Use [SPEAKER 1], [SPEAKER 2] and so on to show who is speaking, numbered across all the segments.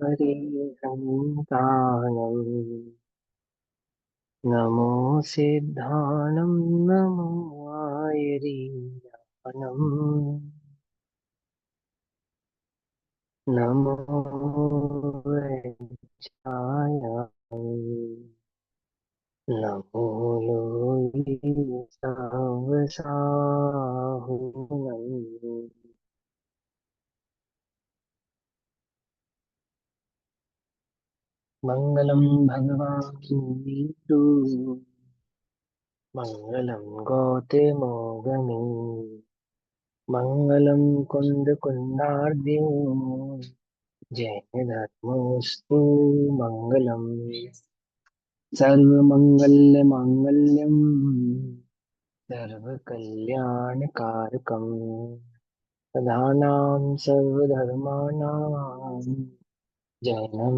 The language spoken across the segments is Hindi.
[SPEAKER 1] हरिहन्तानं नमो सिद्धानं नमो आयरीयानं नमो वैचायं नमो लोई सावसाहुनं मङ्गलं भगवान् विष्णु मङ्गलं गौतमोगमी मङ्गलं कुन्दकुन्दार्द्यो जैनधर्मोऽस्तु मङ्गलम् सर्वमङ्गलमाङ्गल्यं सर्वकल्याणकारकम् प्रधानां सर्वधर्माणां जैनं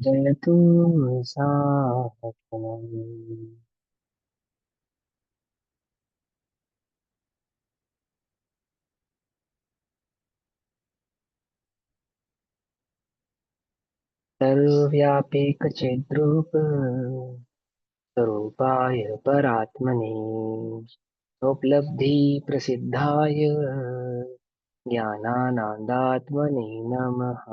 [SPEAKER 1] जयतु साधनम्। सर्वव्यापीकचिद्रूप स्वरूपाय परात्मने उपलब्धिप्रसिद्धाय ज्ञानानन्दात्मने नमः।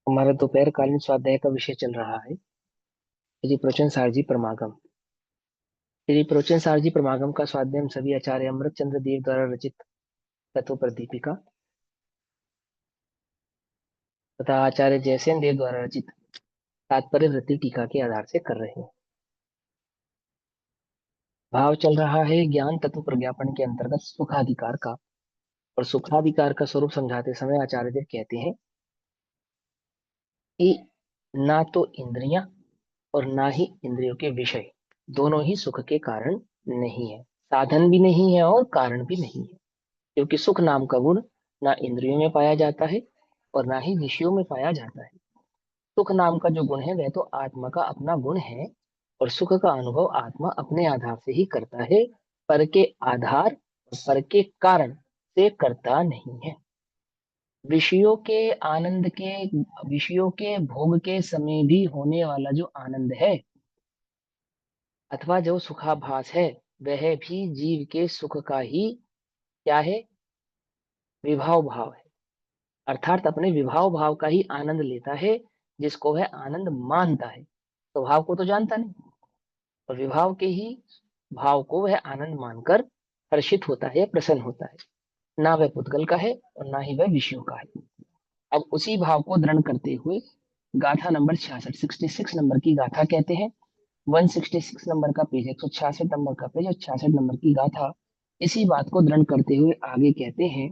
[SPEAKER 1] हमारा दोपहर कालीन स्वाध्याय का विषय चल रहा है श्री प्रवचन सारजी प्रमागम। श्री प्रवचन सारजी प्रमागम का स्वाध्याय हम सभी आचार्य अमृत चंद्र देव द्वारा रचित तत्व पर दीपिका तथा आचार्य जयसेन देव द्वारा रचित तात्पर्य वृत्ति टीका के आधार से कर रहे हैं। भाव चल रहा है ज्ञान तत्व प्रज्ञापन के अंतर्गत सुखाधिकार का, और सुखाधिकार का स्वरूप समझाते समय आचार्य देव कहते हैं कि ना तो इंद्रियां और ना ही इंद्रियों के विषय दोनों ही सुख के कारण नहीं है, साधन भी नहीं है और कारण भी नहीं है, क्योंकि सुख नाम का गुण ना इंद्रियों में पाया जाता है और ना ही विषयों में पाया जाता है। सुख नाम का जो गुण है वह तो आत्मा का अपना गुण है, और सुख का अनुभव आत्मा अपने आधार से ही करता है, पर के आधार और पर के कारण से करता नहीं है। विषयों के आनंद के, विषयों के भोग के समय भी होने वाला जो आनंद है अथवा जो सुखाभास है वह भी जीव के सुख का ही क्या है, विभाव भाव है, अर्थात अपने विभाव भाव का ही आनंद लेता है, जिसको वह आनंद मानता है। स्वभाव को तो जानता नहीं, और विभाव के ही भाव को वह आनंद मानकर हर्षित होता है, प्रसन्न होता है। ना वह पुद्गल का है और ना ही वह विषयों का है। अब उसी भाव को दृढ़ करते हुए गाथा नंबर 66, 66 नंबर की गाथा कहते हैं। 166 नंबर का पेज, 166 नंबर का पेज और 66 नंबर की गाथा इसी बात को दृढ़ करते हुए आगे कहते हैं,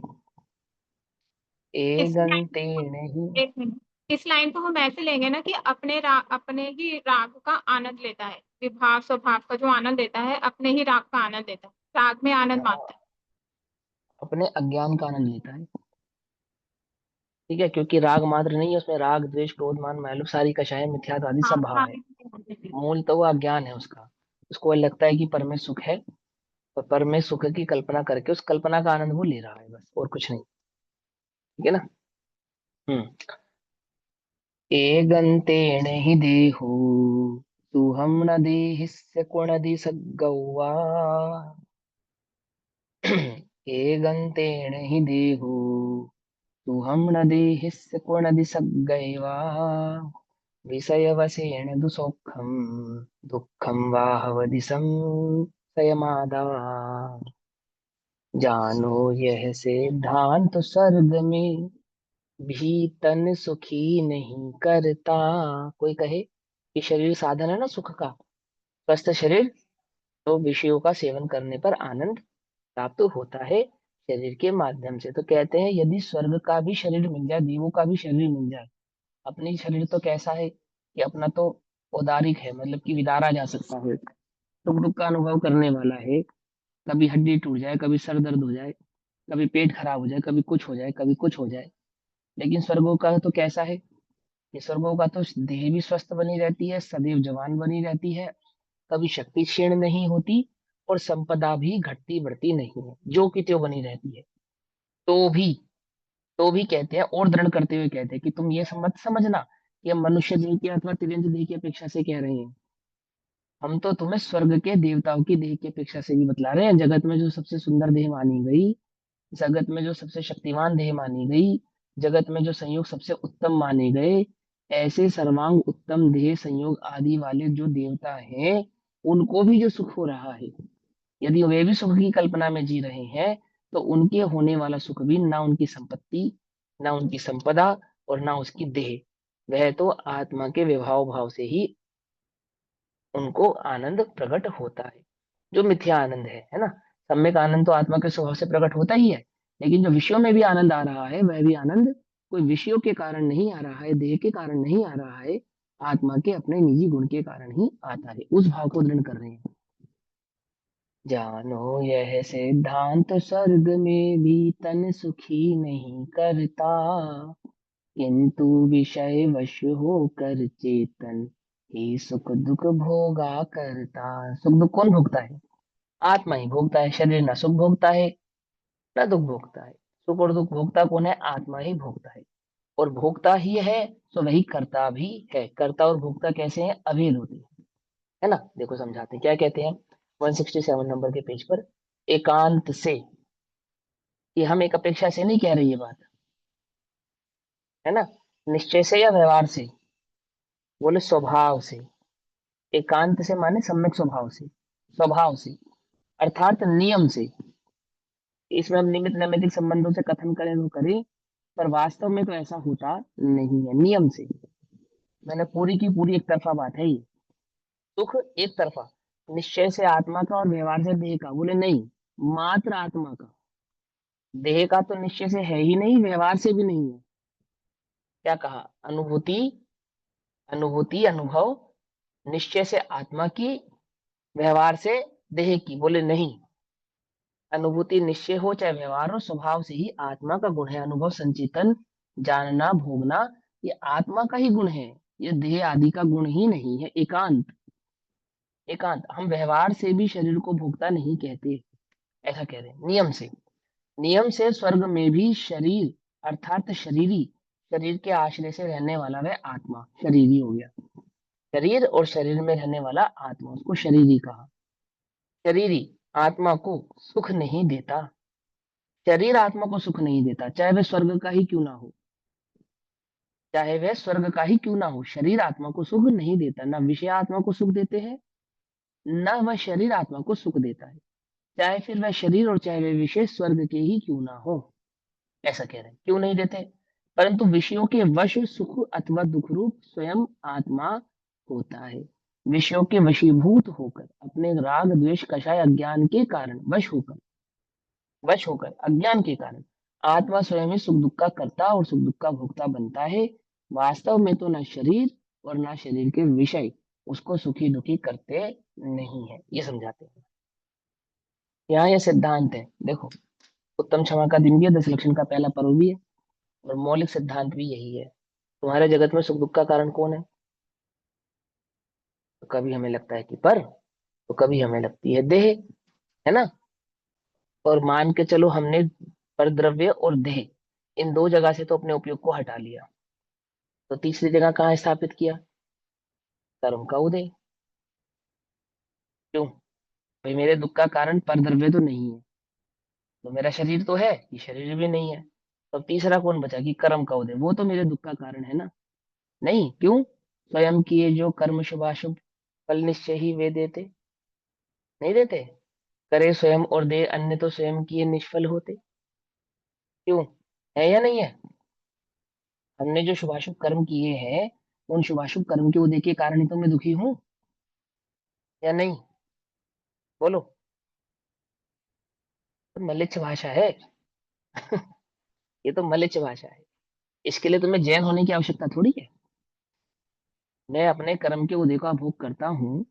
[SPEAKER 2] इस लाइन
[SPEAKER 1] एगंते नहीं।
[SPEAKER 2] एक मिनट, इस लाइन को हम ऐसे लेंगे ना कि अपने ही राग का आनंद लेता है, विभाव स्वभाव का जो आनंद लेता है अपने ही राग का आनंद लेता है, राग में आनंद मानता है।
[SPEAKER 1] अपने अज्ञान का आनंद लेता है, ठीक है, क्योंकि राग मात्र नहीं है उसमें, राग द्वेष क्रोध मान मैलुक सारी कषाय मिथ्यात्व आदि
[SPEAKER 2] हाँ
[SPEAKER 1] सब भाव है।
[SPEAKER 2] हाँ।
[SPEAKER 1] मूल तो वो अज्ञान है उसका। उसको लगता है कि पर में सुख है, और पर में सुख की कल्पना करके उस कल्पना का आनंद वो ले रहा है, बस और कुछ नहीं। ठीक है ना। हम्म। एगंतेन हि देहु तू हम न देहिस्य कुणदि सद्गौवा एगंतेन हि देहु तू हम न देहिस्य कुणदि सद्गैवा विषयवशेन दुसौखम दुःखम वाहवदि संशयमादा जानो यह सिद्धांत स्वर्ग में भी तन सुखी नहीं करता। कोई कहे कि शरीर साधन है ना सुख का, स्वस्थ शरीर, तो विषयों का सेवन करने पर आनंद प्राप्त होता है शरीर के माध्यम से। तो कहते हैं यदि स्वर्ग का भी शरीर मिल जाए, देवों का भी शरीर मिल जाए, अपनी शरीर तो कैसा है कि अपना तो औदारिक है, मतलब कि विदारा जा सकता है, सुख दुख का अनुभव करने वाला है। कभी हड्डी टूट जाए, कभी सर दर्द हो जाए, कभी पेट खराब हो जाए, कभी कुछ हो जाए, कभी कुछ हो जाए। लेकिन स्वर्गों का तो कैसा है ये स्वर्ग होगा तो देह भी स्वस्थ बनी रहती है, सदैव जवान बनी रहती है, कभी शक्ति क्षीण नहीं होती, और संपदा भी घटती बढ़ती नहीं है, जो की त्यों बनी रहती है। तो भी तो भी कहते हैं, और दृढ़ करते हुए कहते हैं कि तुम ये मत समझना कि हम मनुष्य देह की अथवा तिरंज देह की अपेक्षा से कह रहे हैं। हम तो तुम्हें स्वर्ग के देवताओं की देह की अपेक्षा से भी बतला रहे हैं। जगत में जो सबसे सुंदर देह मानी गई, जगत में जो सबसे शक्तिमान देह मानी गई, जगत में जो संयोग सबसे उत्तम माने गए, ऐसे सर्वांग उत्तम देह संयोग आदि वाले जो देवता हैं, उनको भी जो सुख हो रहा है, यदि वे भी सुख की कल्पना में जी रहे हैं, तो उनके होने वाला सुख भी ना उनकी संपत्ति, ना उनकी संपदा, और ना उसकी देह, वह तो आत्मा के विभाव भाव से ही उनको आनंद प्रकट होता है, जो मिथ्या आनंद है ना। सम्यक आनंद तो आत्मा के स्वभाव से प्रकट होता ही है, लेकिन जो विषयों में भी आनंद आ रहा है, वह भी आनंद कोई विषयों के कारण नहीं आ रहा है, देह के कारण नहीं आ रहा है, आत्मा के अपने निजी गुण के कारण ही आता है। उस भाव को दृढ़ कर रहे हैं। जानो यह सिद्धांत, स्वर्ग में भी तन सुखी नहीं करता, किंतु विषय वश होकर चेतन ही सुख दुख भोगा करता। सुख दुख कौन भोगता है? आत्मा ही भोगता है। शरीर ना सुख भोगता है, ना दुख भोगता है। सुख और दुख भोगता कौन है? आत्मा ही भोगता है। और भोगता ही है तो वही करता भी है। करता और भोगता कैसे हैं? अभेद होते हैं, है ना। देखो समझाते हैं, क्या कहते हैं 167 नंबर के पेज पर। एकांत से, ये हम एक अपेक्षा से नहीं कह रही ये बात, है ना। निश्चय से या व्यवहार से? बोले स्वभाव से। एकांत से माने सम्यक स्वभाव से, स्वभाव से, अर्थात नियम से। इसमें हम निमित्त नैमित्तिक संबंधों से कथन करें तो करें, पर वास्तव में तो ऐसा होता नहीं है। नियम से, मैंने पूरी की पूरी एक तरफा बात है ये। सुख एक तरफा, निश्चय से आत्मा का और व्यवहार से देह का। बोले नहीं, मात्र आत्मा का। देह का तो निश्चय से है ही नहीं, व्यवहार से भी नहीं है। क्या कहा? अनुभूति, अनुभूति अनुभव निश्चय से आत्मा की, व्यवहार से देह की। बोले नहीं, अनुभूति निश्चय हो चाहे व्यवहार हो, स्वभाव से ही आत्मा का गुण है। अनुभव संचेतन, जानना भोगना, ये आत्मा का ही गुण है, ये देह आदि का गुण ही नहीं है। एकांत, एकांत हम व्यवहार से भी शरीर को भोगता नहीं कहते, ऐसा कह रहे हैं। नियम से, नियम से स्वर्ग में भी शरीर अर्थात शरीरी, शरीर के आश्रय से रहने वाला वह आत्मा शरीरी हो गया। शरीर और शरीर में रहने वाला आत्मा, उसको शरीरी कहा। शरीरी आत्मा को सुख नहीं देता। शरीर आत्मा को सुख नहीं देता, चाहे वह स्वर्ग का ही क्यों ना हो, चाहे वह स्वर्ग का ही क्यों ना हो। शरीर आत्मा को सुख नहीं देता, ना विषय आत्मा को सुख देते हैं, ना वह शरीर आत्मा को सुख देता है, चाहे फिर वह शरीर और चाहे वह विषय स्वर्ग के ही क्यों ना हो। ऐसा कह रहे हैं, क्यों नहीं देते? परंतु विषयों के वश सुख अथवा दुख रूप स्वयं आत्मा होता है। विषयों के वशीभूत होकर, अपने राग द्वेष कषाय अज्ञान के कारण वश होकर अज्ञान के कारण आत्मा स्वयं ही सुख दुख का कर्ता और सुख दुख का भोक्ता बनता है। वास्तव में तो ना शरीर और ना शरीर के विषय उसको सुखी दुखी करते नहीं है, ये समझाते हैं। यहाँ यह सिद्धांत है, देखो। उत्तम क्षमा का दिन भी है, 10 लक्षण का पहला पर्व भी है, और मौलिक सिद्धांत भी यही है। तुम्हारे जगत में सुख दुख का कारण कौन है? तो कभी हमें लगता है कि पर, तो कभी हमें लगती है देह, है ना। और मान के चलो हमने पर द्रव्य और देह, इन दो जगह से तो अपने उपयोग को हटा लिया, तो तीसरी जगह कहाँ स्थापित किया? कर्म का उदय। क्यों? भाई मेरे दुख का कारण पर द्रव्य तो नहीं है, तो मेरा शरीर तो है, ये शरीर भी नहीं है, तो अब तीसरा कौन बचा कि कर्म का उदय, वो तो मेरे दुख का कारण है ना। नहीं, क्यों? स्वयं किए जो कर्म शुभाशुभ फल निश्चय ही वे देते, नहीं देते। करे स्वयं और दे अन्य तो स्वयं किए निष्फल होते। क्यों? है या नहीं है? हमने जो शुभाशुभ कर्म किए हैं, उन शुभाशुभ कर्म के उदय के कारण ही तो मैं दुखी हूं, या नहीं? बोलो। तो मलिच्छ भाषा है। ये तो मलिच्छ भाषा है। इसके लिए तुम्हें जैन होने की आवश्यकता थोड़ी है। मैं अपने कर्म के उदय का भोग करता हूँ,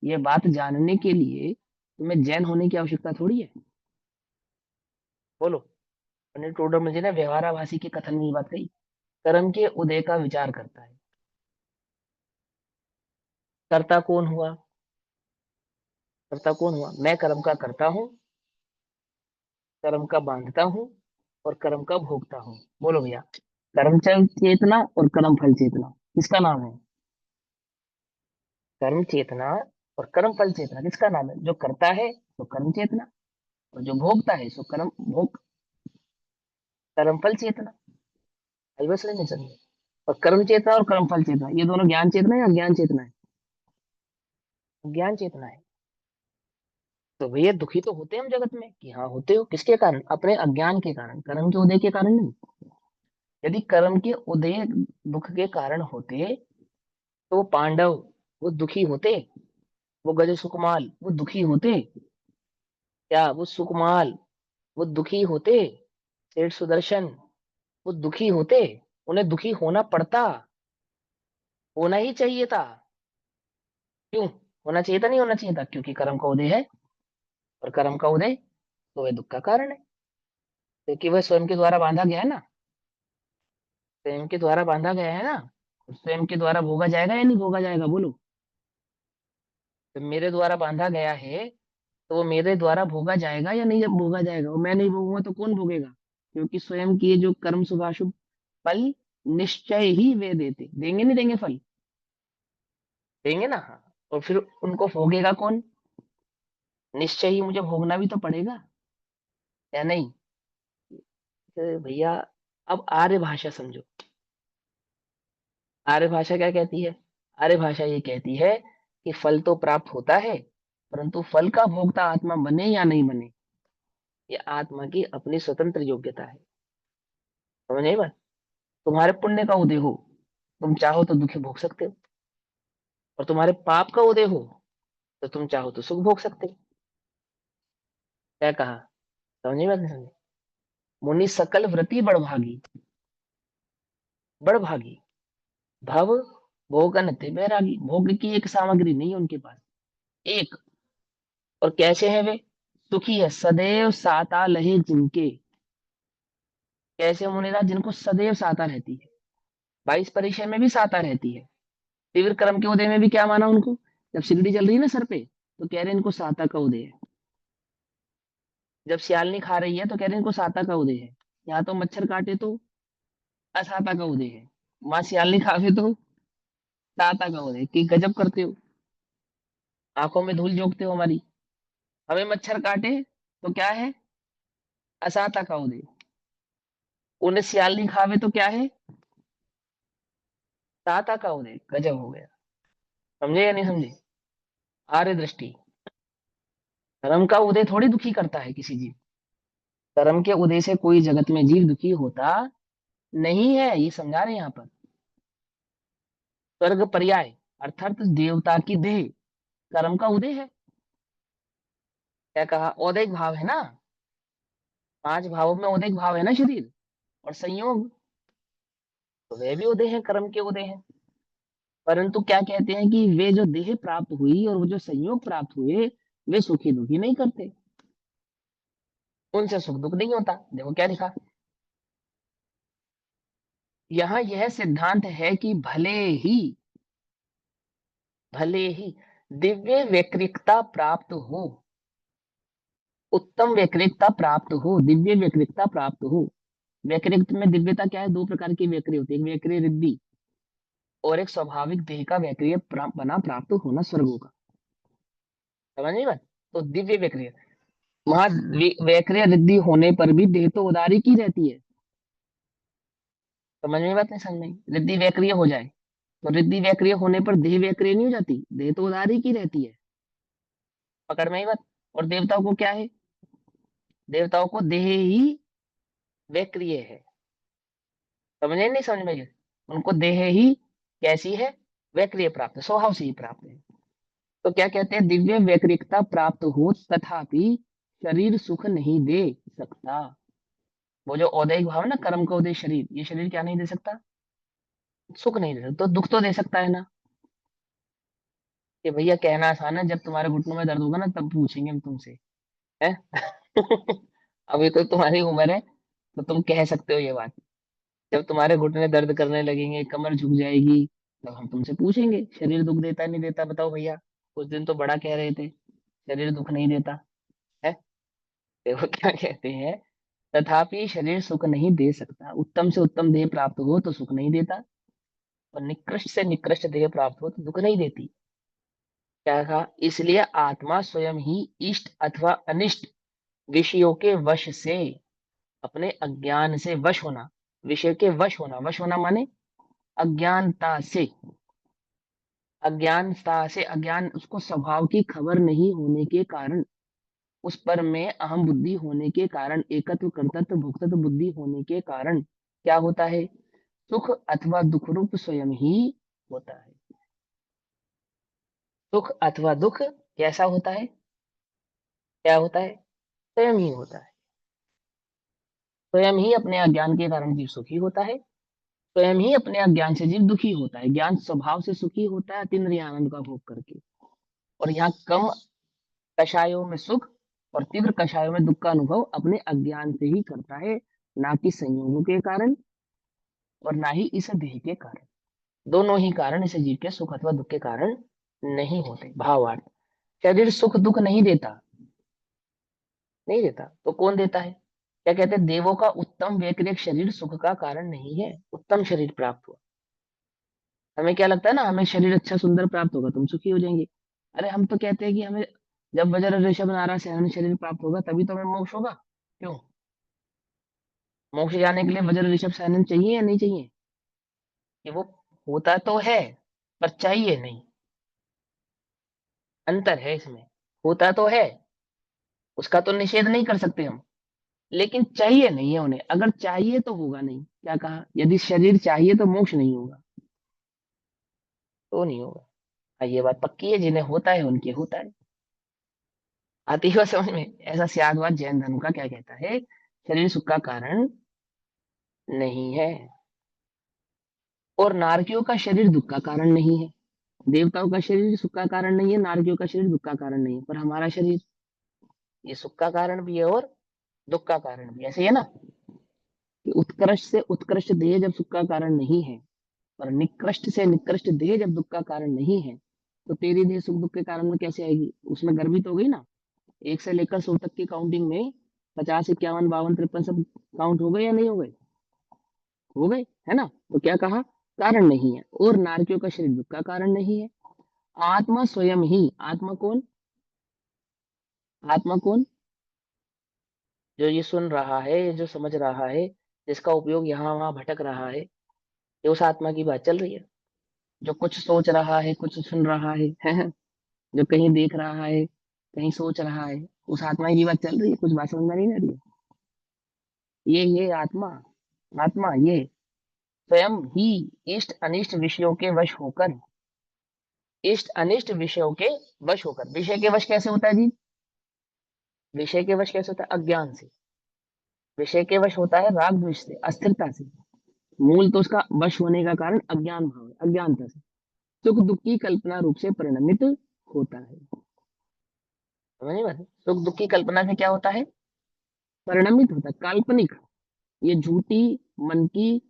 [SPEAKER 1] ये बात जानने के लिए तुम्हें जैन होने की आवश्यकता थोड़ी है। बोलो। पंडित टोडर मुझे ना व्यवहाराभासी के कथन में ये बात कही, कर्म के उदय का विचार करता है, कर्ता कौन हुआ? कर्ता कौन हुआ? मैं कर्म का करता हूँ, कर्म का बांधता हूँ, और कर्म का भोगता हूँ। बोलो भैया, कर्म चेतना और कर्म फल चेतना किसका नाम है? कर्म चेतना और कर्म फल चेतना किसका नाम है? जो करता है तो कर्म चेतना, और जो भोगता है सो कर्म भोग, कर्म फल चेतना। आई बस नहीं समझे? और कर्म चेतना और कर्म फल चेतना ये दोनों ज्ञान चेतना है या ज्ञान चेतना है? ज्ञान चेतना है। तो भैया दुखी तो होते हैं हम जगत में, कि हाँ होते हो, किसके कारण? अपने अज्ञान के कारण, कर्म के उदय के कारण नहीं। यदि कर्म के उदय दुख के कारण होते तो वो पांडव वो दुखी होते, वो गज सुकमाल वो दुखी होते, क्या वो सुकमाल वो दुखी होते, सेठ सुदर्शन वो दुखी होते? उन्हें दुखी होना पड़ता, होना ही चाहिए था। क्यों होना चाहिए था? नहीं होना चाहिए था, क्योंकि कर्म का उदय है, और कर्म का उदय तो वह दुख का कारण है, क्योंकि वह स्वयं के द्वारा बांधा गया है ना, स्वयं के द्वारा बांधा गया है ना, तो स्वयं के द्वारा भोगा जाएगा या नहीं भोगा जाएगा? बोलो। तो मेरे द्वारा बांधा गया है, तो वो मेरे द्वारा भोगा जाएगा या नहीं? जब भोगा जाएगा, और मैं नहीं भोगूंगा तो कौन भोगेगा? क्योंकि स्वयं किए जो कर्म शुभाशुभ फल निश्चय ही वे देते, देंगे नहीं देंगे फल? देंगे ना, हाँ। और फिर उनको भोगेगा कौन? निश्चय ही मुझे भोगना भी तो पड़ेगा, या नहीं? तो भैया अब आर्य भाषा समझो। आर्य भाषा क्या कहती है? आर्य भाषा ये कहती है कि फल तो प्राप्त होता है, परंतु फल का भोक्ता आत्मा बने या नहीं बने, ये आत्मा की अपनी स्वतंत्र योग्यता है। समझ नहीं बात? तुम्हारे पुण्य का उदय हो, तुम चाहो तो दुख भोग सकते हो, और तुम्हारे पाप का उदय हो तो तुम चाहो तो सुख भोग सकते हो। क्या कहा? समझे बात? नहीं समझे? मुनि सकल व्रति बड़भागी, बड़भागी भव भोगन ते बैरागी, भोग की एक सामग्री नहीं है उनके पास, एक। और कैसे है वे? सुखी है सदैव साता लहे जिनके। कैसे मुनिराज? जिनको सदैव साता रहती है, 22 परिचय में भी साता रहती है। तीव्र कर्म के उदय में भी क्या माना उनको? जब सिगड़ी चल रही है ना सर पे, तो कह रहे हैं इनको साता का उदय है। जब सियालनी खा रही है तो कह रहे हैं इनको साता का उदय है। यहाँ तो मच्छर काटे तो असाता का उदय है, माँ सियालनी खावे तो साता का उदय। कि गजब करते हो, आंखों में धूल झोंकते हो हमारी। हमें मच्छर काटे तो क्या है? असाता का उदय। उन्हें सियालनी खावे तो क्या है? साता का उदय। गजब हो गया। समझे या नहीं समझे? आर्य दृष्टि। कर्म का उदय थोड़ी दुखी करता है किसी जीव। कर्म के उदय से कोई जगत में जीव दुखी होता नहीं है, ये समझा रहे हैं यहाँ पर। स्वर्ग पर्याय अर्थात देवता की देह कर्म का उदय है। क्या कहा? औदैक भाव है ना, 5 भावों में औदैक भाव है ना शरीर, और संयोग, तो वे भी उदय है, कर्म के उदय है। परंतु क्या कहते हैं कि वे जो देह प्राप्त हुई और वो जो संयोग प्राप्त हुए, वे सुखी दुखी नहीं करते, उनसे सुख दुख नहीं होता। देखो क्या लिखा यहाँ, यह सिद्धांत है कि ही भले ही दिव्य वैकृकता प्राप्त हो, उत्तम वैकृकता प्राप्त हो, दिव्य वैकृकता प्राप्त हो। वैकृक्त में दिव्यता क्या है? 2 प्रकार की वैक्रिय होती है, एक वैक्रिय रिद्धि और एक स्वाभाविक देह का वैक्रिय बना प्राप्त होना स्वर्गों का। समझ नहीं बात? तो दिव्य वैक्रिय, वहां वैक्रिय रिद्धि होने पर भी देह तो उदारी की रहती है। समझ में बात? नहीं समझ में? रिद्धि वैक्रिय हो जाए तो रिद्धि वैक्रिय होने पर देह वैक्रिय नहीं हो जाती, देह तो उदारी की रहती है। पकड़ में ही बात? और देवताओं को क्या है? देवताओं को देह ही वैक्रिय है। समझे नहीं समझ में? उनको देह ही कैसी है? वैक्रिय प्राप्त, स्वभाव से ही प्राप्त है। तो क्या कहते हैं? दिव्य वैक्रिकता प्राप्त हो तथापि शरीर सुख नहीं दे सकता। वो जो औदैहिक भाव है ना, कर्म का उदय शरीर, ये शरीर क्या नहीं दे सकता? सुख नहीं दे सकता। तो दुख तो दे सकता है ना। कि भैया कहना आसान है, जब तुम्हारे घुटनों में दर्द होगा ना तब पूछेंगे हम तुमसे, है? अभी तो तुम्हारी उम्र है, तो तुम कह सकते हो ये बात। जब तुम्हारे घुटने दर्द करने लगेंगे, कमर झुक जाएगी, तो हम तुमसे पूछेंगे शरीर दुख देता नहीं देता, बताओ भैया। उस दिन तो बड़ा कह रहे थे शरीर दुख नहीं देता है। देखो क्या कहते हैं, तथापि शरीर सुख नहीं दे सकता। उत्तम से उत्तम देह प्राप्त हो तो सुख नहीं देता, और निकृष्ट से निकृष्ट देह प्राप्त हो तो दुख नहीं देती। क्या कहा, इसलिए आत्मा स्वयं ही इष्ट अथवा अनिष्ट विषयों के वश से, अपने अज्ञान से वश होना, विषय के वश होना माने अज्ञानता से, अज्ञानता से, अज्ञान उसको स्वभाव की खबर नहीं होने के कारण, उस पर में अहम बुद्धि होने के कारण, एकत्व कर्तृत्व भोक्तृत्व बुद्धि होने के कारण क्या होता है, सुख अथवा दुख रूप स्वयं ही होता है। सुख अथवा दुख कैसा होता है, क्या होता है, स्वयं ही होता है। स्वयं ही अपने अज्ञान के कारण जीव सुखी होता है, स्वयं ही अपने अज्ञान से जीव दुखी होता है। ज्ञान स्वभाव से सुखी होता है अतीन्द्रिय आनंद का भोग करके, और यहाँ कम कषायों में सुख और तीव्र कषायों में दुख का अनुभव अपने अज्ञान से ही करता है, ना कि संयोगों के कारण और ना ही इस देह के कारण। दोनों ही कारण इस जीव के सुख अथवा दुख के कारण नहीं होते। भावार्थ, शरीर सुख दुख नहीं देता, नहीं देता तो कौन देता है। क्या कहते हैं, देवों का उत्तम व्यतिरेक शरीर सुख का कारण नहीं है। उत्तम शरीर प्राप्त हुआ, हमें क्या लगता है ना, हमें शरीर अच्छा सुंदर प्राप्त होगा तुम सुखी हो जाएंगे। अरे हम तो कहते हैं कि हमें जब वज्र ऋषभ नारा से शरीर प्राप्त होगा तभी तो हमें मोक्ष होगा। क्यों, मोक्ष जाने के लिए वज्र ऋषभ सहन चाहिए या नहीं चाहिए, कि वो होता तो है पर चाहिए नहीं, अंतर है इसमें। होता तो है, उसका तो निषेध नहीं कर सकते हम, लेकिन चाहिए नहीं है उन्हें। अगर चाहिए तो होगा नहीं। क्या कहा, यदि शरीर चाहिए तो मोक्ष नहीं होगा, तो नहीं होगा। हाँ, ये बात पक्की है, जिन्हें होता है उनके होता है। आती है समझ में। ऐसा सियादवाद जैन धर्म का क्या कहता है, शरीर सुख का कारण नहीं है, और नारकियों का शरीर दुख का कारण नहीं है। देवताओं का शरीर सुख का कारण नहीं है, नारकियों का शरीर दुख का कारण नहीं है, पर हमारा शरीर ये सुख का कारण भी है और दुख का कारण भी। ऐसे ही है ना, कि उत्कृष्ट से उत्कृष्ट देह जब सुख का कारण नहीं है, और निकृष्ट से निकृष्ट देह जब दुख का कारण नहीं है, तो तेरी देह सुख दुख के कारण में कैसे आएगी। उसमें गर्भित हो गई ना, 1 से लेकर 100 तक की काउंटिंग में 50 51 52 53 सब काउंट हो गए या नहीं हो गए, हो गए, है ना। तो क्या कहा, कारण नहीं है, और नारकियों का शरीर दुख का कारण नहीं है। आत्मा स्वयं ही, आत्मा कौन, आत्मा कौन, जो ये सुन रहा है, ये जो समझ रहा है, जिसका उपयोग यहाँ वहां भटक रहा है, ये उस आत्मा की बात चल रही है। जो कुछ सोच रहा है, कुछ सुन रहा है, जो कहीं देख रहा है, कहीं सोच रहा है, उस आत्मा की बात चल रही है। कुछ बात समझ में नहीं आ रही है। ये आत्मा, आत्मा ये स्वयं ही इष्ट अनिष्ट विषयों के वश होकर, इष्ट अनिष्ट विषयों के वश होकर, विषय के वश कैसे होता है जी, विषय के वश कैसे होता है, अज्ञान से। विषय के वश होता है राग द्वेष से, अस्थिरता से। मूल तो उसका वश होने का कारण अज्ञान भाव है, अज्ञानता से सुख दुख की कल्पना रूप से परिणमित होता है। समझ नहीं बात, सुख दुख की कल्पना से क्या होता है, परिणमित होता है, काल्पनिक। ये झूठी मन की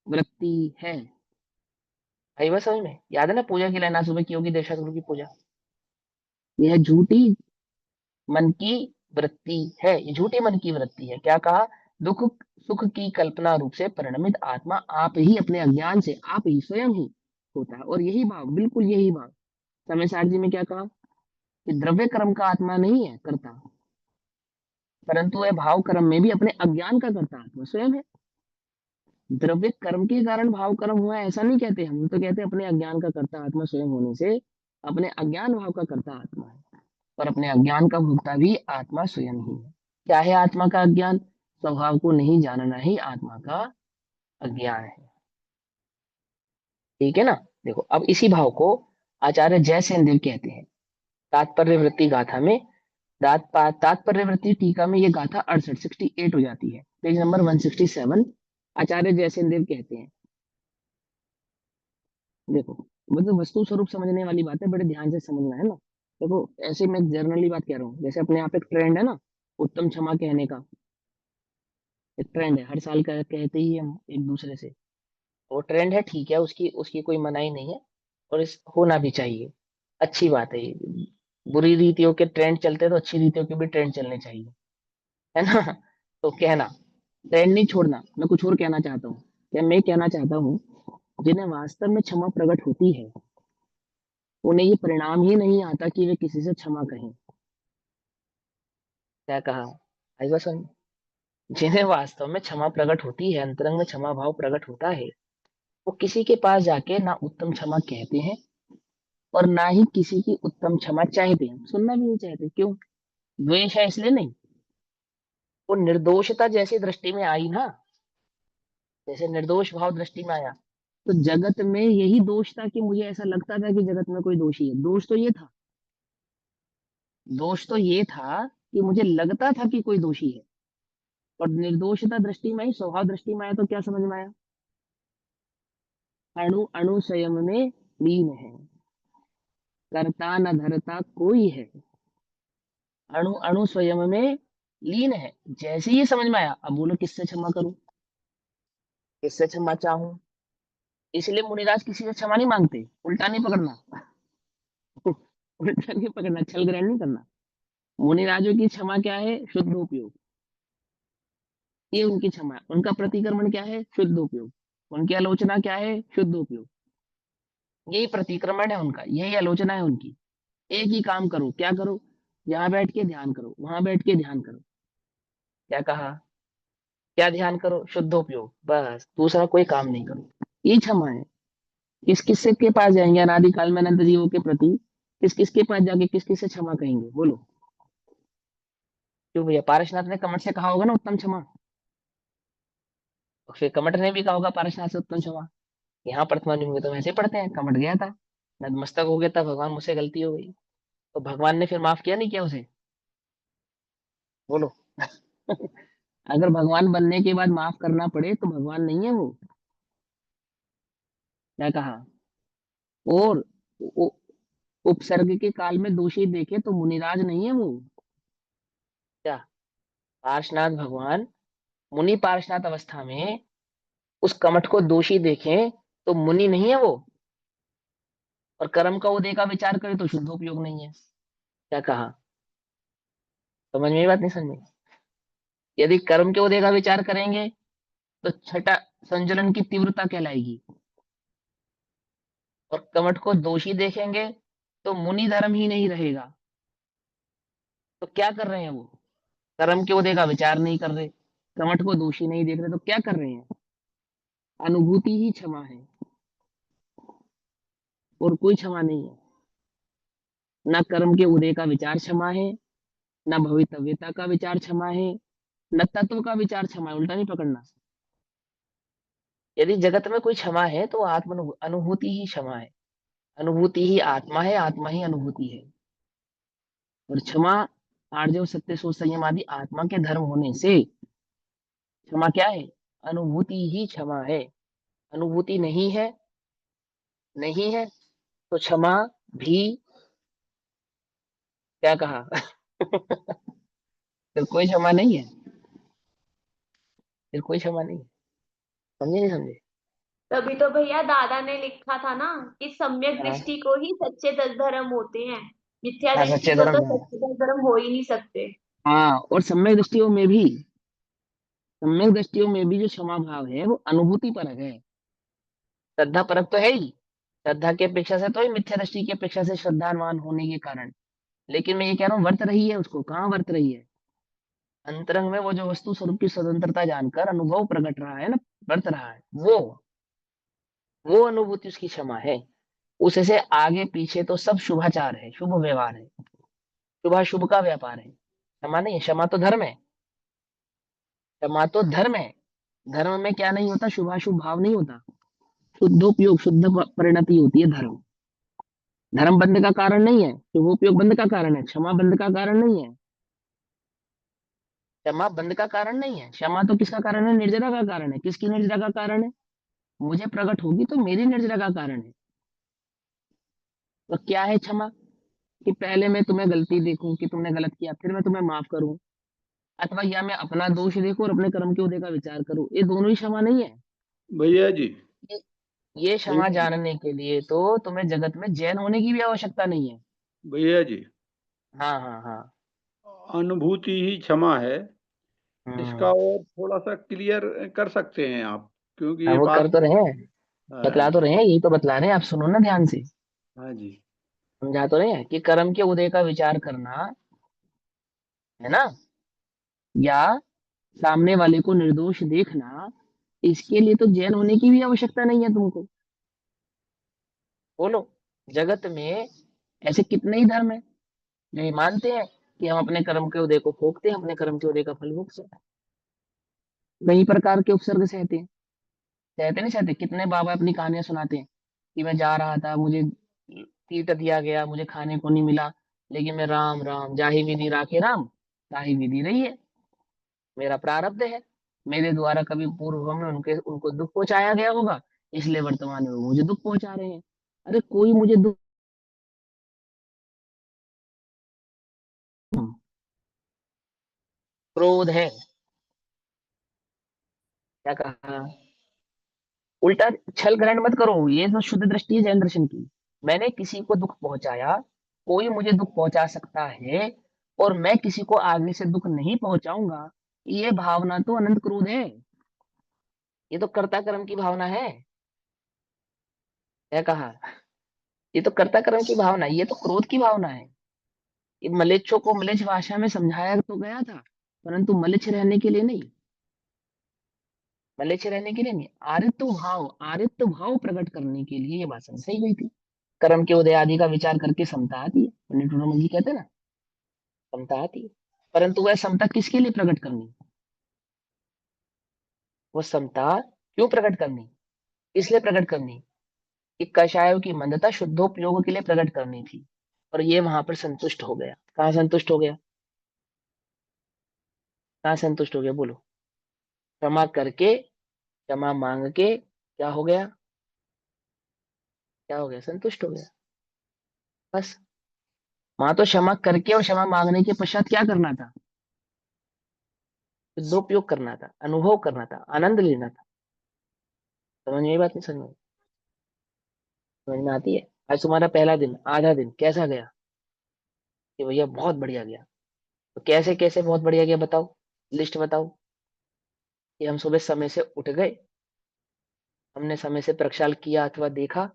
[SPEAKER 1] वृत्ति है। आई बात समझ में, याद है ना पूजा की लाइन, सुबह की होगी देशा गुरु की पूजा। यह झूठी मन की वृत्ति है, ये झूठी मन की वृत्ति है। क्या कहा, दुख सुख की कल्पना रूप से परिणमित आत्मा आप ही अपने अज्ञान से, आप ही स्वयं ही होता है। और यही भाव, बिल्कुल यही भाव, समय सार जी में क्या कहा, कि द्रव्य कर्म का आत्मा नहीं है करता, परंतु वह भाव कर्म में भी अपने अज्ञान का करता आत्मा स्वयं है। द्रव्य कर्म के कारण भाव कर्म हुआ ऐसा नहीं कहते हम, तो कहते अपने अज्ञान का करता आत्मा स्वयं होने से अपने अज्ञान भाव का करता आत्मा है, और अपने अज्ञान का भोगता भी आत्मा स्वयं ही है। क्या है आत्मा का अज्ञान, स्वभाव को नहीं जानना ही आत्मा का अज्ञान है। ठीक है ना। देखो अब इसी भाव को आचार्य जयसेन देव कहते हैं तात्पर्य वृत्ति गाथा में, तात्पर्य वृत्ति टीका में ये गाथा 68 हो जाती है, पेज नंबर 167। आचार्य जयसेन देव कहते हैं, देखो मतलब वस्तु स्वरूप समझने वाली बात है, बड़े ध्यान से समझना है ना। देखो ऐसे मैं जनरली बात कह रहा हूँ, जैसे अपने आप एक ट्रेंड है ना, उत्तम क्षमा कहने का एक ट्रेंड है, हर साल का कहते ही हम एक दूसरे से। वो ट्रेंड है, ठीक है, उसकी उसकी कोई मनाही नहीं है, और इस होना भी चाहिए, अच्छी बात है ये। बुरी रीतियों के ट्रेंड चलते हैं, तो अच्छी रीतियों के भी ट्रेंड चलने चाहिए, है ना। तो कहना, ट्रेंड नहीं छोड़ना। मैं कुछ और कहना चाहता हूँ, क्या मैं कहना चाहता हूँ, जिन्हें वास्तव में क्षमा प्रकट होती है, उन्हें ये परिणाम ही नहीं आता कि वे किसी से क्षमा कहें। क्या कहा, आई बात समझ? जिन्हें वास्तव में क्षमा प्रकट होती है, अंतरंग में क्षमा भाव प्रकट होता है, वो किसी के पास जाके ना उत्तम क्षमा कहते हैं, और ना ही किसी की उत्तम क्षमा चाहते हैं, सुनना भी नहीं चाहते। क्यों? द्वेष है इसलिए नहीं। वो निर्दोषता जैसी दृष्टि में आई ना, जैसे निर्दोष भाव दृष्टि में आया, तो जगत में यही दोष था कि मुझे ऐसा लगता था कि जगत में कोई दोषी है। दोष तो ये था कि मुझे लगता था कि कोई दोषी है। और निर्दोषता दृष्टि में आई, स्वभाव दृष्टि में आया, तो क्या समझ में आया? अणु अणु संयम में लीन है, करता न धरता कोई है। अणु अणु स्वयं में लीन है। जैसे ही ये समझ में आया, अब बोलो किससे क्षमा करूं, किससे क्षमा चाहूं। इसलिए मुनिराज किसी से क्षमा नहीं मांगते, उल्टा नहीं पकड़ना। उल्टा नहीं पकड़ना, छल ग्रहण नहीं करना। मुनिराजों की क्षमा क्या है? शुद्ध उपयोग। ये उनकी क्षमा है। उनका प्रतिक्रमण क्या है? शुद्ध उपयोग। उनकी आलोचना क्या है? शुद्ध उपयोग। यही प्रतिक्रमण है उनका, यही आलोचना है उनकी। एक ही काम करो, क्या करो? यहाँ बैठ के ध्यान करो, वहां बैठ के ध्यान करो। क्या कहा? क्या ध्यान करो? शुद्ध उपयोग, बस, दूसरा कोई काम नहीं करो। ये क्षमा है। किस किससे के पास जाएंगे अनादिकाल में अनंत जीवों के प्रति? किस किसके पास जाके किस किससे क्षमा कहेंगे, बोलो? क्यों भैया, पारसनाथ ने कमठ से कहा होगा ना उत्तम क्षमा, और फिर कमठ ने भी कहा होगा पारसनाथ से उत्तम क्षमा। यहाँ प्रथमा में तो वैसे पढ़ते हैं, कमठ गया था, नतमस्तक हो गया था, भगवान मुझसे गलती हो गई, तो भगवान ने फिर माफ किया नहीं किया उसे, बोलो? अगर भगवान बनने के बाद माफ करना पड़े तो भगवान नहीं है वो। क्या कहा? और उ- उपसर्ग के काल में दोषी देखे तो मुनिराज नहीं है वो। क्या? पार्श्वनाथ भगवान मुनि पार्श्वनाथ अवस्था में उस कमठ को दोषी देखें तो मुनि नहीं है वो, और कर्म का उदय का विचार करे तो शुद्ध उपयोग नहीं है। क्या कहा? समझ में ये बात नहीं समझ में? यदि कर्म के उदय का विचार करेंगे तो छठा संजलन की तीव्रता कहलाएगी, और कमठ को दोषी देखेंगे तो मुनि धर्म ही नहीं रहेगा। तो क्या कर रहे हैं वो? कर्म के उदय का विचार नहीं कर रहे, कमठ को दोषी नहीं देख रहे, तो क्या कर रहे हैं? अनुभूति ही क्षमा है, और कोई क्षमा नहीं है। ना कर्म के उदय का विचार क्षमा है, ना भवितव्यता का विचार क्षमा है, न तत्व का विचार क्षमा है। उल्टा नहीं पकड़ना। यदि जगत में कोई क्षमा है तो आत्म अनुभूति ही क्षमा है। अनुभूति ही आत्मा है, आत्मा ही अनुभूति है। और क्षमा, आर्जव, सत्य, सोच, संयम आदि आत्मा के धर्म होने से क्षमा क्या है? अनुभूति ही क्षमा है। अनुभूति नहीं है, नहीं है, तो क्षमा भी, क्या कहा? फिर कोई क्षमा नहीं है, फिर कोई क्षमा नहीं है। समझे नहीं समझे?
[SPEAKER 3] तभी तो भैया दादा ने लिखा था ना कि सम्यक
[SPEAKER 1] हाँ,
[SPEAKER 3] दृष्टि को ही सच्चे धर्म होते हैं, मिथ्या
[SPEAKER 1] हाँ,
[SPEAKER 3] दृष्टि
[SPEAKER 1] सच्चे
[SPEAKER 3] को
[SPEAKER 1] धर्म
[SPEAKER 3] तो
[SPEAKER 1] है।
[SPEAKER 3] सच्चे धर्म हो ही नहीं सकते।
[SPEAKER 1] हाँ, और सम्यक दृष्टियों में भी, सम्यक दृष्टियों में भी जो क्षमा भाव है वो अनुभूति परक है, श्रद्धा परक तो है ही। श्रद्धा की अपेक्षा से तो ही, मिथ्या दृष्टि की अपेक्षा से श्रद्धावान होने के कारण। लेकिन मैं ये कह रहा हूँ, वर्त रही है उसको, कहाँ वर्त रही है? अंतरंग में वो जो वस्तु स्वरूप की स्वतंत्रता जानकर अनुभव प्रकट रहा है ना, वर्त रहा है, वो अनुभूति उसकी क्षमा है। उससे आगे पीछे तो सब शुभाचार है, शुभ व्यवहार है, शुभाशुभ का व्यापार है। क्षमा नहीं है, क्षमा तो धर्म है। क्षमा तो धर्म है। धर्म में क्या नहीं होता? शुभाशुभ भाव नहीं होता, शुद्धोपयोग, शुद्ध परिणति होती है धर्म। धर्म बंध का कारण नहीं है, शुभोपयोग बंध का कारण है, क्षमा बंध का कारण नहीं है। क्षमा बंध का कारण नहीं है, क्षमा तो किसका कारण है? निर्जरा का कारण है। किसकी निर्जरा का कारण है? मुझे प्रकट होगी तो मेरी निर्जरा का कारण है। तो क्या है क्षमा? कि पहले मैं तुम्हें गलती देखूं कि तुमने गलत किया, फिर मैं तुम्हें माफ करूं, अथवा या मैं अपना दोष देखूं और अपने कर्म के उदय का विचार करूं, ये दोनों ही क्षमा नहीं है।
[SPEAKER 4] भैया जी,
[SPEAKER 1] ये क्षमा जानने के लिए तो तुम्हें जगत में जैन होने की भी आवश्यकता नहीं है।
[SPEAKER 4] भैया जी,
[SPEAKER 1] हाँ हाँ हाँ।
[SPEAKER 4] अनुभूति ही क्षमा है, इसका
[SPEAKER 1] हम्म।
[SPEAKER 4] और थोड़ा सा क्लियर कर सकते हैं आप, क्योंकि
[SPEAKER 1] हाँ,
[SPEAKER 4] ये
[SPEAKER 1] वो कर
[SPEAKER 4] बात।
[SPEAKER 1] तो रहे हैं,
[SPEAKER 4] हाँ
[SPEAKER 1] बतला तो रहे हैं, यही तो बतला रहे हैं, आप सुनो ना ध्यान से।
[SPEAKER 4] हाँ जी।
[SPEAKER 1] समझा तो रहे हैं कि कर्म के उदय का विचार करना, है ना, या सामने वाले को निर्दोष देखना, इसके लिए तो जैन होने की भी आवश्यकता नहीं है तुमको। बोलो, जगत में ऐसे कितने ही धर्म है जो ये मानते हैं कि हम अपने कर्म के उदय को भोगते हैं, अपने कर्म के उदय का फल भोग सकते हैं, कई प्रकार के उपसर्ग सहते हैं। सहते नहीं सहते, कितने बाबा अपनी कहानियां सुनाते हैं कि मैं जा रहा था, मुझे तीर्थ दिया गया, मुझे खाने को नहीं मिला, लेकिन मैं राम राम जाहि विधि राखे राम, ताहि विधि रही है, मेरा प्रारब्ध है, मेरे द्वारा कभी पूर्व में उनके उनको दुख पहुंचाया गया होगा, इसलिए वर्तमान में वो मुझे दुख पहुंचा रहे हैं। अरे कोई मुझे दुख, क्रोध है, क्या कहा, उल्टा छल ग्रहण मत करो, ये तो शुद्ध दृष्टि है जैन दर्शन की। मैंने किसी को दुख पहुंचाया, कोई मुझे दुख पहुंचा सकता है, और मैं किसी को आगे से दुख नहीं पहुंचाऊंगा, ये भावना तो अनंत क्रोध है। ये तो कर्ता कर्म की भावना है। क्या कहा, ये तो कर्ता कर्म की भावना है, ये तो क्रोध की भावना है। ये मलेच्छों को मलेच्छ भाषा में समझाया तो गया था, परंतु मलेच्छ रहने के लिए नहीं, मलेच्छ रहने के लिए नहीं, आरित्व भाव प्रकट करने के लिए ये बात सही हुई थी। कर्म के उदय आदि का विचार करके समता आती है, पंडित टूडरमल जी कहते हैं ना, समता आती है। परंतु वह समता किसके लिए प्रकट करनी, वो समता क्यों प्रकट करनी, इसलिए प्रकट करनी कि कषायों की मंदता शुद्धोपयोग के लिए प्रकट करनी थी। और ये वहां पर संतुष्ट हो गया। कहाँ संतुष्ट हो गया, कहाँ संतुष्ट हो गया, बोलो। क्षमा करके, क्षमा मांग के क्या हो गया, क्या हो गया, संतुष्ट हो गया, बस। वहां तो क्षमा करके और क्षमा मांगने के पश्चात क्या करना था, शुद्धोपयोग करना था, अनुभव करना था, आनंद लेना था। समझ में ये बात नहीं, समझ में, समझ में आती है। आज तुम्हारा पहला दिन, आधा दिन कैसा गया, कि भैया बहुत बढ़िया गया। तो कैसे कैसे बहुत बढ़िया गया, बताओ, लिस्ट बताओ। कि हम सुबह समय से उठ गए, हमने समय से प्रक्षाल किया अथवा देखा,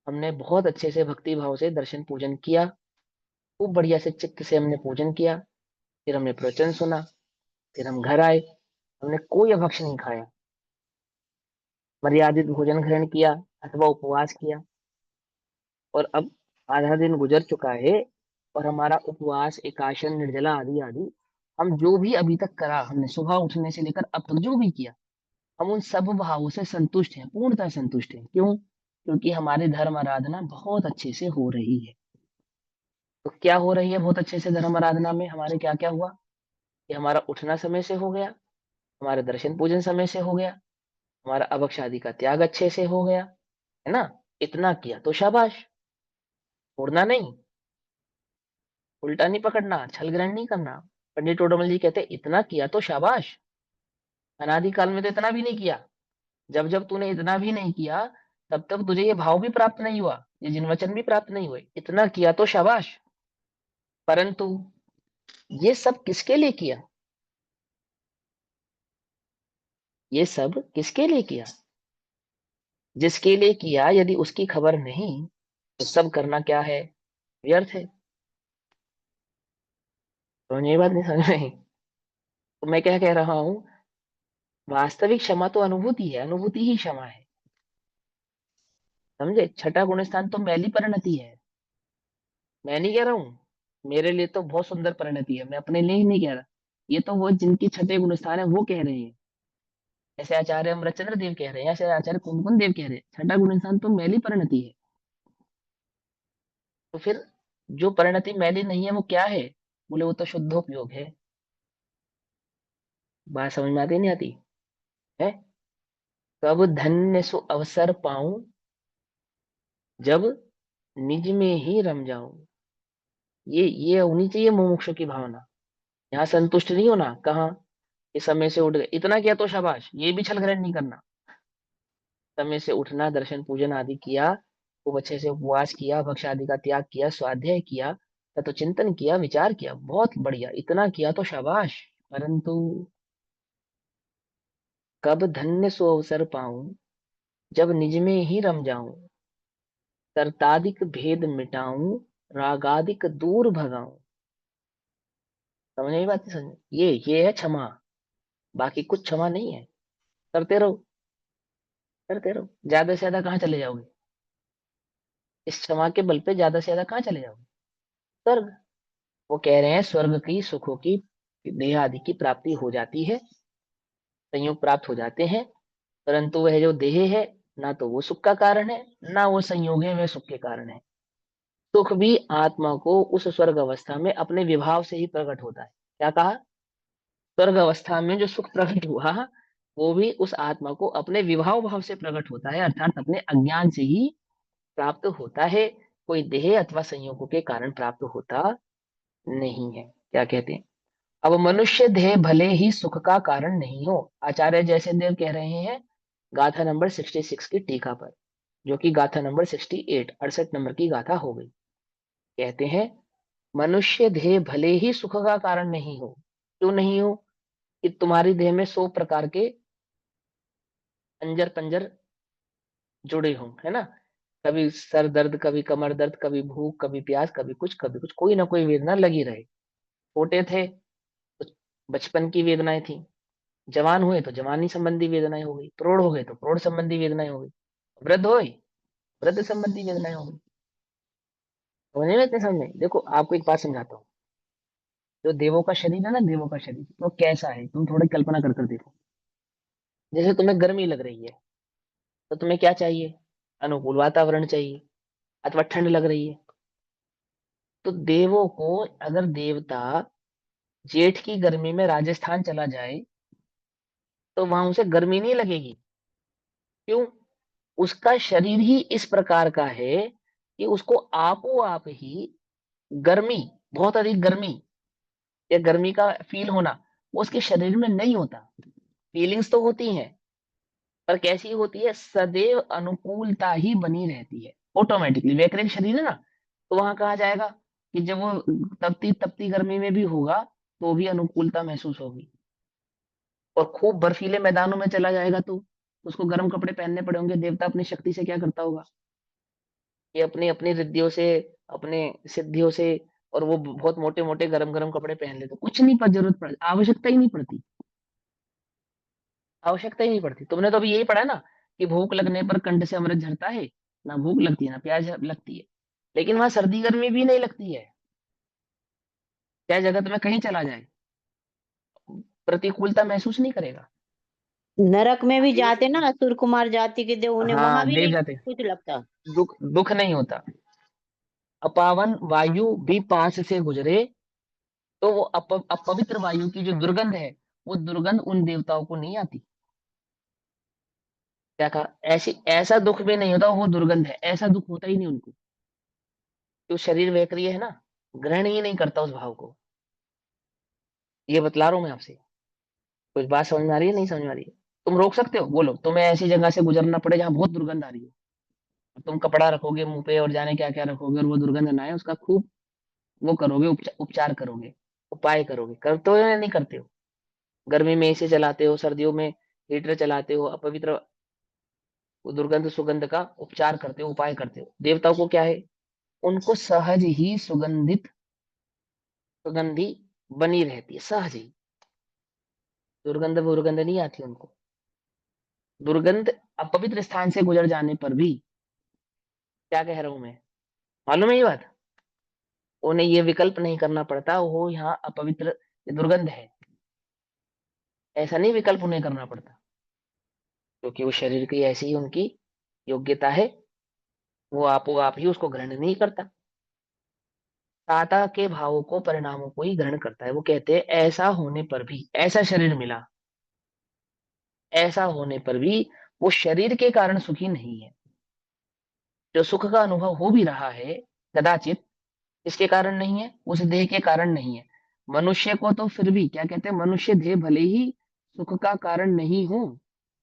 [SPEAKER 1] हमने बहुत अच्छे से भक्ति भाव से दर्शन पूजन किया, खूब बढ़िया से चित्त से हमने पूजन किया, फिर हमने प्रवचन सुना, फिर हम घर आए, हमने कोई अभक्ष नहीं खाया, मर्यादित भोजन ग्रहण किया अथवा उपवास किया। और अब आधा दिन गुजर चुका है, और हमारा उपवास, एकाशन, निर्जला आदि आदि, हम जो भी अभी तक करा, हमने सुबह उठने से लेकर अब तक जो भी किया, हम उन सब भावों से संतुष्ट हैं, पूर्णतः संतुष्ट हैं। क्यों, क्योंकि हमारी धर्म आराधना बहुत अच्छे से हो रही है। तो क्या हो रही है बहुत अच्छे से धर्म आराधना में, हमारे क्या क्या हुआ, कि हमारा उठना समय से हो गया, हमारा दर्शन पूजन समय से हो गया, हमारा अभक्ष आदि का त्याग अच्छे से हो गया, है ना। इतना किया तो शाबाश, छोड़ना नहीं, उल्टा नहीं पकड़ना, छल ग्रहण नहीं करना। पंडित टोडरमल जी कहते इतना किया तो शाबाश, अनादिकाल में तो इतना भी नहीं किया। जब जब तूने इतना भी नहीं किया, तब तक तुझे ये भाव भी प्राप्त नहीं हुआ, ये जिन वचन भी प्राप्त नहीं हुए। इतना किया तो शाबाश, परंतु ये सब किसके लिए किया, ये सब किसके लिए किया, जिसके लिए किया यदि उसकी खबर नहीं, तो सब करना क्या है, व्यर्थ है। तो ये बात नहीं समझ में आई? तो मैं क्या कह रहा हूं, वास्तविक क्षमा तो अनुभूति है, अनुभूति ही क्षमा है, समझे। छठा गुण स्थान तो मैली परिणति है, मैं नहीं कह रहा हूँ, मेरे लिए तो बहुत सुंदर परिणति है, मैं अपने लिए ही नहीं कह रहा। ये तो वो जिनकी छठे गुण स्थान है वो कह रहे हैं, ऐसे आचार्य अमरचंद्र देव कह रहे हैं, ऐसे आचार्य कुंदन देव कह रहे हैं, छठा गुण स्थान तो मैली परिणति है। तो फिर जो परिणति मैली नहीं है वो क्या है, बोले वो तो शुद्धोपयोग है। बात समझ में आती नहीं आती है। कब धन्य सु अवसर पाऊं, जब निज में ही रम जाऊं, ये होनी चाहिए मुमुक्षु की भावना। यहाँ संतुष्ट नहीं होना, कहाँ, इस समय से उठ गए, इतना किया तो शाबाश, ये भी छल ग्रहण नहीं करना। समय से उठना, दर्शन पूजन आदि किया, खूब अच्छे से उपवास किया, भक्ष्य आदि का त्याग किया, स्वाध्याय किया, तत्व चिंतन किया, विचार किया, बहुत बढ़िया, इतना किया तो शाबाश। परंतु कब धन्य सो अवसर पाऊं, जब निज में ही रम जाऊं, सर्ताधिक भेद मिटाऊं, रागादिक दूर भगाऊं। समझ में बात? समझ, ये है क्षमा, बाकी कुछ क्षमा नहीं है। करते रहो, करते रहो, ज्यादा से ज्यादा कहाँ चले जाओगे? इस क्षमा के बल पे ज्यादा से ज्यादा कहाँ चले जाओगे? स्वर्ग। वो कह रहे हैं स्वर्ग की सुखों की, देह आदि की प्राप्ति हो जाती है, संयोग प्राप्त हो जाते हैं, परंतु वह जो देह है, ना तो वो सुख का कारण है, ना वो संयोग है वह सुख के कारण है। सुख भी आत्मा को उस स्वर्ग अवस्था में अपने विभाव से ही प्रकट होता है। क्या कहा? स्वर्ग अवस्था में जो सुख प्रकट हुआ, वो भी उस आत्मा को अपने विभाव भाव से प्रकट होता है, अर्थात अपने अज्ञान से ही प्राप्त होता है, कोई देह अथवा संयोगों के कारण प्राप्त होता नहीं है। क्या कहते हैं? अब मनुष्य देह भले ही सुख का कारण नहीं हो, आचार्य जैसे देव कह रहे हैं गाथा नंबर 66 की टीका पर, जो कि गाथा नंबर 68, 68 नंबर की गाथा हो गई। कहते हैं मनुष्य देह भले ही सुख का कारण नहीं हो। क्यों नहीं हो? कि तुम्हारी देह में 100 प्रकार के अंजर पंजर जुड़े हों, है ना? कभी सर दर्द, कभी कमर दर्द, कभी भूख, कभी प्यास, कभी कुछ, कभी कुछ, कोई ना कोई वेदना लगी रहे। छोटे थे तो बचपन की वेदनाएं थी, जवान हुए तो जवानी संबंधी वेदनाएं हो गई, प्रौढ़ हो गए तो प्रौढ़ संबंधी वेदनाएं हो गई, वृद्ध हुए वृद्ध संबंधी वेदनाएं हो गई। समझे में? इतने समझ में? देखो आपको एक बात समझाता हूँ। जो देवों का शरीर है ना, देवों का शरीर वो कैसा है, तुम थोड़ी कल्पना कर कर देखो। जैसे तुम्हें गर्मी लग रही है, तो तुम्हें क्या चाहिए? अनुकूल वातावरण चाहिए, अथवा ठंड लग रही है, तो देवों को, अगर देवता जेठ की गर्मी में राजस्थान चला जाए, तो वहां उसे गर्मी नहीं लगेगी। क्यों? उसका शरीर ही इस प्रकार का है कि उसको आपो आप ही गर्मी, बहुत अधिक गर्मी या गर्मी का फील होना, वो उसके शरीर में नहीं होता। फीलिंग्स तो होती हैं, पर कैसी होती है? सदैव अनुकूलता ही बनी रहती है ऑटोमेटिकली। वैक्रिक शरीर है ना, तो वहां कहा जाएगा कि जब वो तपती तपती गर्मी में भी होगा, तो भी अनुकूलता महसूस होगी। और खूब बर्फीले मैदानों में चला जाएगा तो उसको गर्म कपड़े पहनने पड़े होंगे। देवता अपनी शक्ति से क्या करता होगा? ये अपनी अपनी रिद्धियों से, अपने सिद्धियों से, और वो बहुत मोटे मोटे गरम गरम कपड़े पहन लेते, कुछ नहीं पर जरूरत पड़, आवश्यकता ही नहीं पड़ती, आवश्यकता ही नहीं पड़ती। तुमने तो अभी यही पढ़ा ना कि भूख लगने पर कंठ से अमृत झरता है, ना भूख लगती है ना प्यास लगती है, लेकिन वहां सर्दी गर्मी भी नहीं लगती है। चाहे जगत में कहीं चला जाए, प्रतिकूलता महसूस नहीं करेगा।
[SPEAKER 5] नरक में भी जाते ना असुर कुमार जाति के देव, उन्हें वहां
[SPEAKER 1] हाँ,
[SPEAKER 5] भी
[SPEAKER 1] देव
[SPEAKER 5] नहीं
[SPEAKER 1] जाते,
[SPEAKER 5] कुछ लगता।
[SPEAKER 1] दुख दुख नहीं होता। अपावन वायु भी पास से गुजरे, तो वो अपवित्र वायु की जो दुर्गंध है, वो दुर्गंध उन देवताओं को नहीं आती। क्या कहा? ऐसी ऐसा दुख भी नहीं होता, वो दुर्गंध है, ऐसा दुख होता ही नहीं उनको। जो शरीर वैक्रिय है ना, ग्रहण ही नहीं करता उस भाव को। ये बतला रहा हूं मैं आपसे। कुछ बात समझ में आ रही है? नहीं समझ में आ रही है? तुम रोक सकते हो? बोलो, तुम्हें ऐसी जगह से गुजरना पड़े जहां बहुत दुर्गंध आ रही हो, तुम कपड़ा रखोगे मुंह पे और जाने क्या क्या रखोगे, और वो दुर्गंध ना आए, उसका खूब वो करोगे, उपचार करोगे, उपाय करोगे। करते हो या नहीं करते हो? गर्मी में एसी चलाते हो, सर्दियों में हीटर चलाते हो, अपवित्र वो दुर्गंध सुगंध का उपचार करते हो, उपाय करते हो। देवताओं को क्या है? उनको सहज ही सुगंधित सुगंधी बनी रहती है, सहज ही। दुर्गंध दुर्गंध नहीं आती उनको। दुर्गंध अपवित्र स्थान से गुजर जाने पर भी, क्या कह रहा हूं मैं, मालूम है ये बात? उन्हें ये विकल्प नहीं करना पड़ता, वो यहाँ अपवित्र दुर्गंध है, ऐसा नहीं विकल्प उन्हें करना पड़ता, क्योंकि वो शरीर की ऐसी ही उनकी योग्यता है, वो आपो आप ही उसको ग्रहण नहीं करता। ताता के भावों को, परिणामों को ही ग्रहण करता है। वो कहते हैं ऐसा होने पर भी, ऐसा शरीर मिला, ऐसा होने पर भी वो शरीर के कारण सुखी नहीं है। जो सुख का अनुभव हो भी रहा है, कदाचित इसके कारण नहीं है, उस देह के कारण नहीं है। मनुष्य को तो फिर भी क्या कहते हैं, मनुष्य देह भले ही सुख का कारण नहीं हो,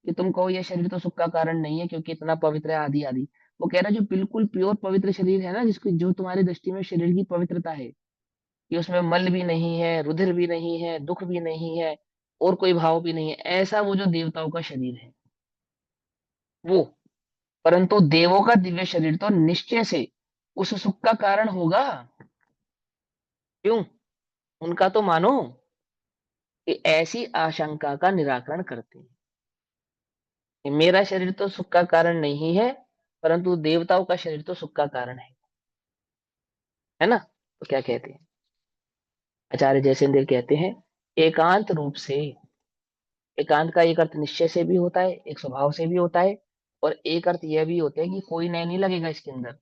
[SPEAKER 1] कि तुम कहो ये शरीर तो सुख का कारण नहीं है क्योंकि इतना पवित्र है आदि आदि। वो कह रहा है जो बिल्कुल प्योर पवित्र शरीर है ना, जिसको जो तुम्हारी दृष्टि में शरीर की पवित्रता है कि उसमें मल भी नहीं है, रुधिर भी नहीं है, दुख भी नहीं है, और कोई भाव भी नहीं है, ऐसा वो जो देवताओं का शरीर है वो। परंतु देवों का दिव्य शरीर तो निश्चय से उस सुख का कारण होगा। क्यों? उनका तो मानो कि ऐसी आशंका का निराकरण करते हैं कि मेरा शरीर तो सुख का कारण नहीं है, परंतु देवताओं का शरीर तो सुख का कारण है ना। तो क्या कहते हैं आचार्य जयसेंद्र कहते हैं, एकांत रूप से, एकांत का एक अर्थ निश्चय से भी होता है, एक स्वभाव से भी होता है, और एक अर्थ यह भी होता है कि कोई नया नहीं लगेगा इसके अंदर,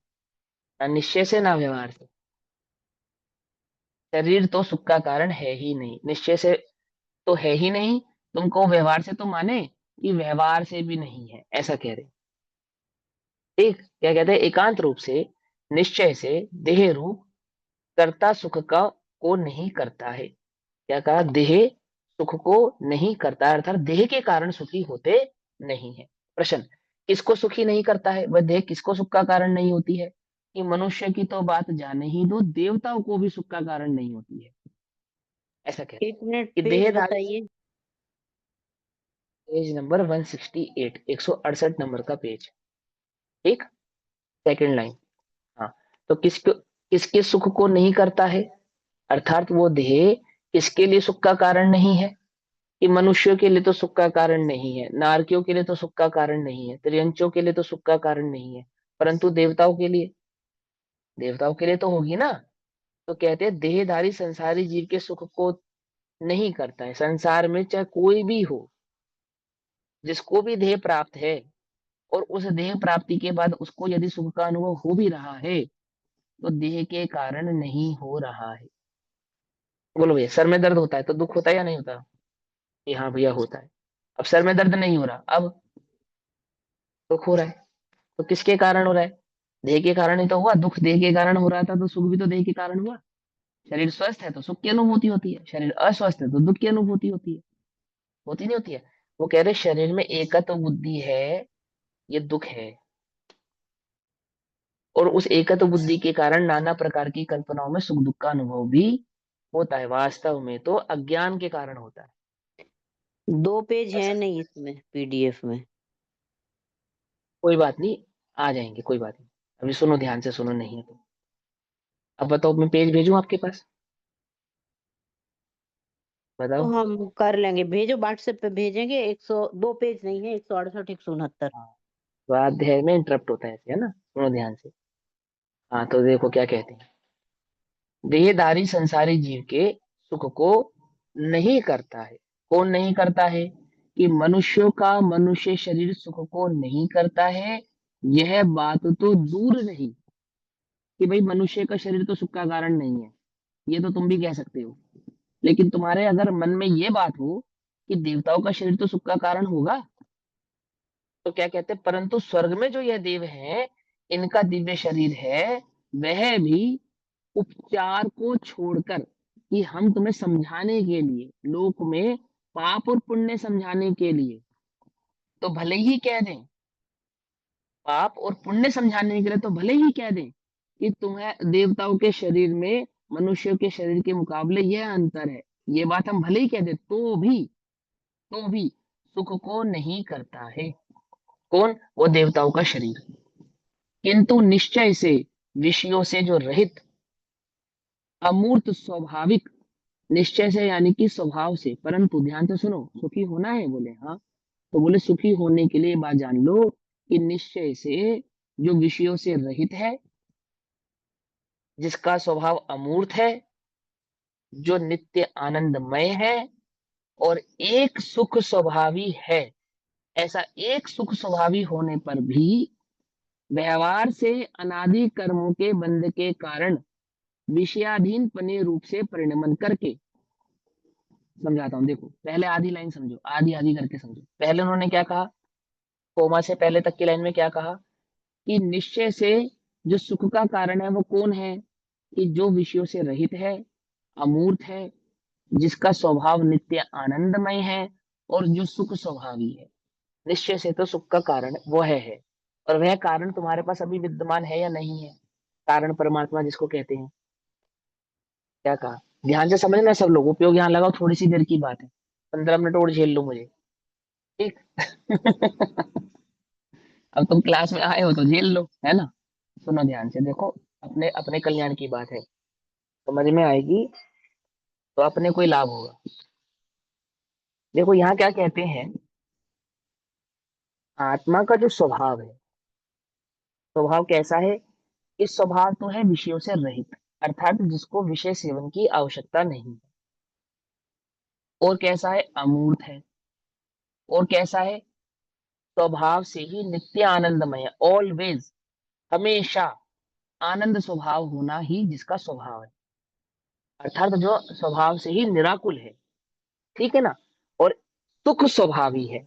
[SPEAKER 1] ना निश्चय से ना व्यवहार से। शरीर तो सुख का कारण है ही नहीं, निश्चय से तो है ही नहीं, तुमको व्यवहार से तो माने कि व्यवहार से भी नहीं है, ऐसा कह रहे। ठीक, क्या कहते हैं, एकांत रूप से निश्चय से देह रूप कर्ता सुख का को नहीं करता है। क्या कहा, देह सुख को नहीं करता है, अर्थात देह के कारण सुखी होते नहीं है। प्रश्न, किसको सुखी नहीं करता है, वह देह किसको सुख का कारण नहीं होती है? कि मनुष्य की तो बात जाने ही दो, देवताओं को भी सुख का कारण नहीं होती है, ऐसा कहते हैं।
[SPEAKER 5] एक मिनट
[SPEAKER 1] कि
[SPEAKER 5] पेज
[SPEAKER 1] देहधारी,
[SPEAKER 5] बताइए।
[SPEAKER 1] पेज नंबर 168, 168 नंबर का पेज, ठीक, सेकंड लाइन। हाँ, तो किसको, किसके सुख को नहीं करता है, अर्थात वो देह किसके लिए सुख का कारण नहीं है? कि मनुष्यों के लिए तो सुख का कारण नहीं है, नारकियों के लिए तो सुख का कारण नहीं है, त्रियंचों के लिए तो सुख का कारण नहीं है, परंतु देवताओं के लिए, देवताओं के लिए तो होगी ना। तो कहते हैं देहधारी संसारी जीव के सुख को नहीं करता है। संसार में चाहे कोई भी हो, जिसको भी देह प्राप्त है, और उस देह प्राप्ति के बाद उसको यदि सुख का अनुभव हो भी रहा है, तो देह के कारण नहीं हो रहा है। बोलो भैया, सर में दर्द होता है तो दुख होता है या नहीं होता? कि हाँ भैया होता है। अब सर में दर्द नहीं हो रहा, अब दुख हो रहा है, तो किसके कारण हो रहा है? देह के कारण ही तो हुआ। दुख देह के कारण हो रहा था, तो सुख भी तो देह के कारण हुआ। शरीर स्वस्थ है तो सुख की अनुभूति होती है, शरीर अस्वस्थ है तो दुख की अनुभूति होती है, होती नहीं होती है? वो कह रहे शरीर में एकत्व बुद्धि है, ये दुख है, और उस एकत्व बुद्धि के कारण नाना प्रकार की कल्पनाओं में सुख दुख का अनुभव भी होता है। वास्तव में तो अज्ञान के कारण होता है।
[SPEAKER 5] 2 पेज है
[SPEAKER 1] ऐसा,
[SPEAKER 5] नहीं इसमें पीडीएफ में।
[SPEAKER 1] कोई बात नहीं, आ जाएंगे, कोई बात नहीं। अभी सुनो, ध्यान से सुनो, नहीं है तो अब बताओ, मैं पेज भेजूं आपके पास?
[SPEAKER 5] तो
[SPEAKER 1] बताओ।
[SPEAKER 5] हम कर लेंगे, भेजो व्हाट्सएप पे भेजेंगे। 102 पेज नहीं है, 168 169।
[SPEAKER 1] हाँ, स्वाध्याय में इंटरप्ट होता है ऐसे, है ना, सुनो ध्यान से। हाँ, तो देखो क्या कहते हैं, देहधारी संसारी जीव के सुख को नहीं करता है। कौन नहीं करता है? कि मनुष्यों का मनुष्य शरीर सुख को नहीं करता है, यह बात तो दूर नहीं कि भाई मनुष्य का शरीर तो सुख का कारण नहीं है, ये तो तुम भी कह सकते हो, लेकिन तुम्हारे अगर मन में ये बात हो कि देवताओं का शरीर तो सुख का कारण होगा, तो क्या कहते हैं, परंतु स्वर्ग में जो यह देव है, इनका दिव्य शरीर है, वह भी उपचार को छोड़कर, कि हम तुम्हें समझाने के लिए, लोक में पाप और पुण्य समझाने के लिए, तो भले ही कह दें, पाप और पुण्य समझाने के लिए तो भले ही कह दें कि तुम्हें देवताओं के शरीर में मनुष्यों के शरीर के मुकाबले यह अंतर है, ये बात हम भले ही कह दें, तो भी सुख को नहीं करता है। कौन? वो देवताओं का शरीर। किंतु निश्चय से, विषयों से जो रहित, अमूर्त स्वाभाविक, निश्चय से यानी कि स्वभाव से, परंतु ध्यान से सुनो, सुखी होना है, बोले हाँ, तो बोले सुखी होने के लिए बात जान लो कि निश्चय से जो विषयों से रहित है, जिसका स्वभाव अमूर्त है, जो नित्य आनंदमय है, और एक सुख स्वभावी है, ऐसा एक सुख स्वभावी होने पर भी व्यवहार से अनादि कर्मों के बंध के कारण विषयाधीन पने रूप से परिणमन करके, समझाता हूं, देखो पहले आधी लाइन समझो, आधी आधी करके समझो। पहले उन्होंने क्या कहा, कोमा से पहले तक की लाइन में क्या कहा, कि निश्चय से जो सुख का कारण है वो कौन है? कि जो विषयों से रहित है, अमूर्त है, जिसका स्वभाव नित्य आनंदमय है, और जो सुख स्वभावी है। निश्चय से तो सुख का कारण वह है, और वह कारण तुम्हारे पास अभी विद्यमान है या नहीं है? कारण परमात्मा जिसको कहते हैं। क्या कहा? ध्यान से समझना सब लोग, उपयोग यहाँ लगाओ, थोड़ी सी देर की बात है, 15 मिनट और झेल लो मुझे, ठीक? अब तुम क्लास में आए हो तो झेल लो, है ना? सुनो ध्यान से, देखो, अपने अपने कल्याण की बात है, समझ में आएगी तो अपने कोई लाभ होगा। देखो यहाँ क्या कहते हैं, आत्मा का जो स्वभाव है, स्वभाव कैसा है? इस स्वभाव तो है विषयों से रहित, अर्थात जिसको विषय सेवन की आवश्यकता नहीं है। और कैसा है? अमूर्त है। और कैसा है? स्वभाव से ही नित्य आनंदमय, ऑलवेज, हमेशा आनंद स्वभाव होना ही जिसका स्वभाव है, अर्थात जो स्वभाव से ही निराकुल है, ठीक है ना? और सुख स्वभावी है,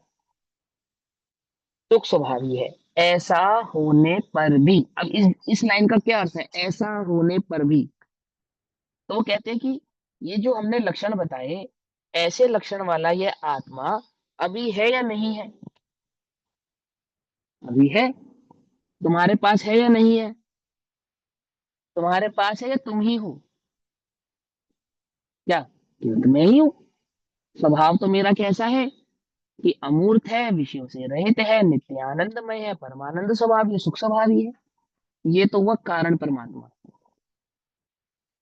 [SPEAKER 1] सुख स्वभावी है, ऐसा होने पर भी। अब इस लाइन का क्या अर्थ है, ऐसा होने पर भी? तो वो कहते हैं कि ये जो हमने लक्षण बताए, ऐसे लक्षण वाला ये आत्मा अभी है या नहीं है? अभी है। तुम्हारे पास है या नहीं है? तुम्हारे पास है या तुम ही हो? क्या? केवल मैं ही हूँ। स्वभाव तो मेरा कैसा है कि अमूर्त है, विषयों से रहित है, नित्य आनंदमय है, परमानंद स्वभाव, ये सुख स्वभावी है। ये तो हुआ कारण परमात्मा।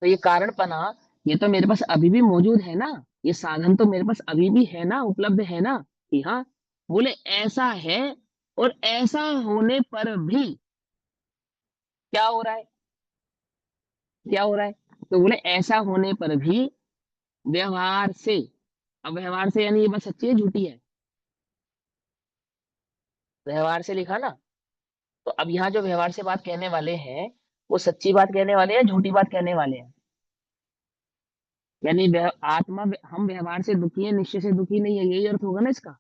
[SPEAKER 1] तो ये कारणपना, ये तो मेरे पास अभी भी मौजूद है ना, ये साधन तो मेरे पास अभी भी है ना, उपलब्ध है ना, कि हाँ, बोले ऐसा है, और ऐसा होने पर भी क्या हो रहा है? क्या हो रहा है? तो बोले ऐसा होने पर भी व्यवहार से। अब व्यवहार से यानी ये बात सच्ची है झूठी है? व्यवहार से लिखा ना, तो अब यहाँ जो व्यवहार से बात कहने वाले हैं, वो सच्ची बात कहने वाले हैं, झूठी बात कहने वाले हैं? यानी आत्मा, हम व्यवहार से दुखी है, निश्चय से दुखी नहीं है, यही अर्थ होगा ना इसका?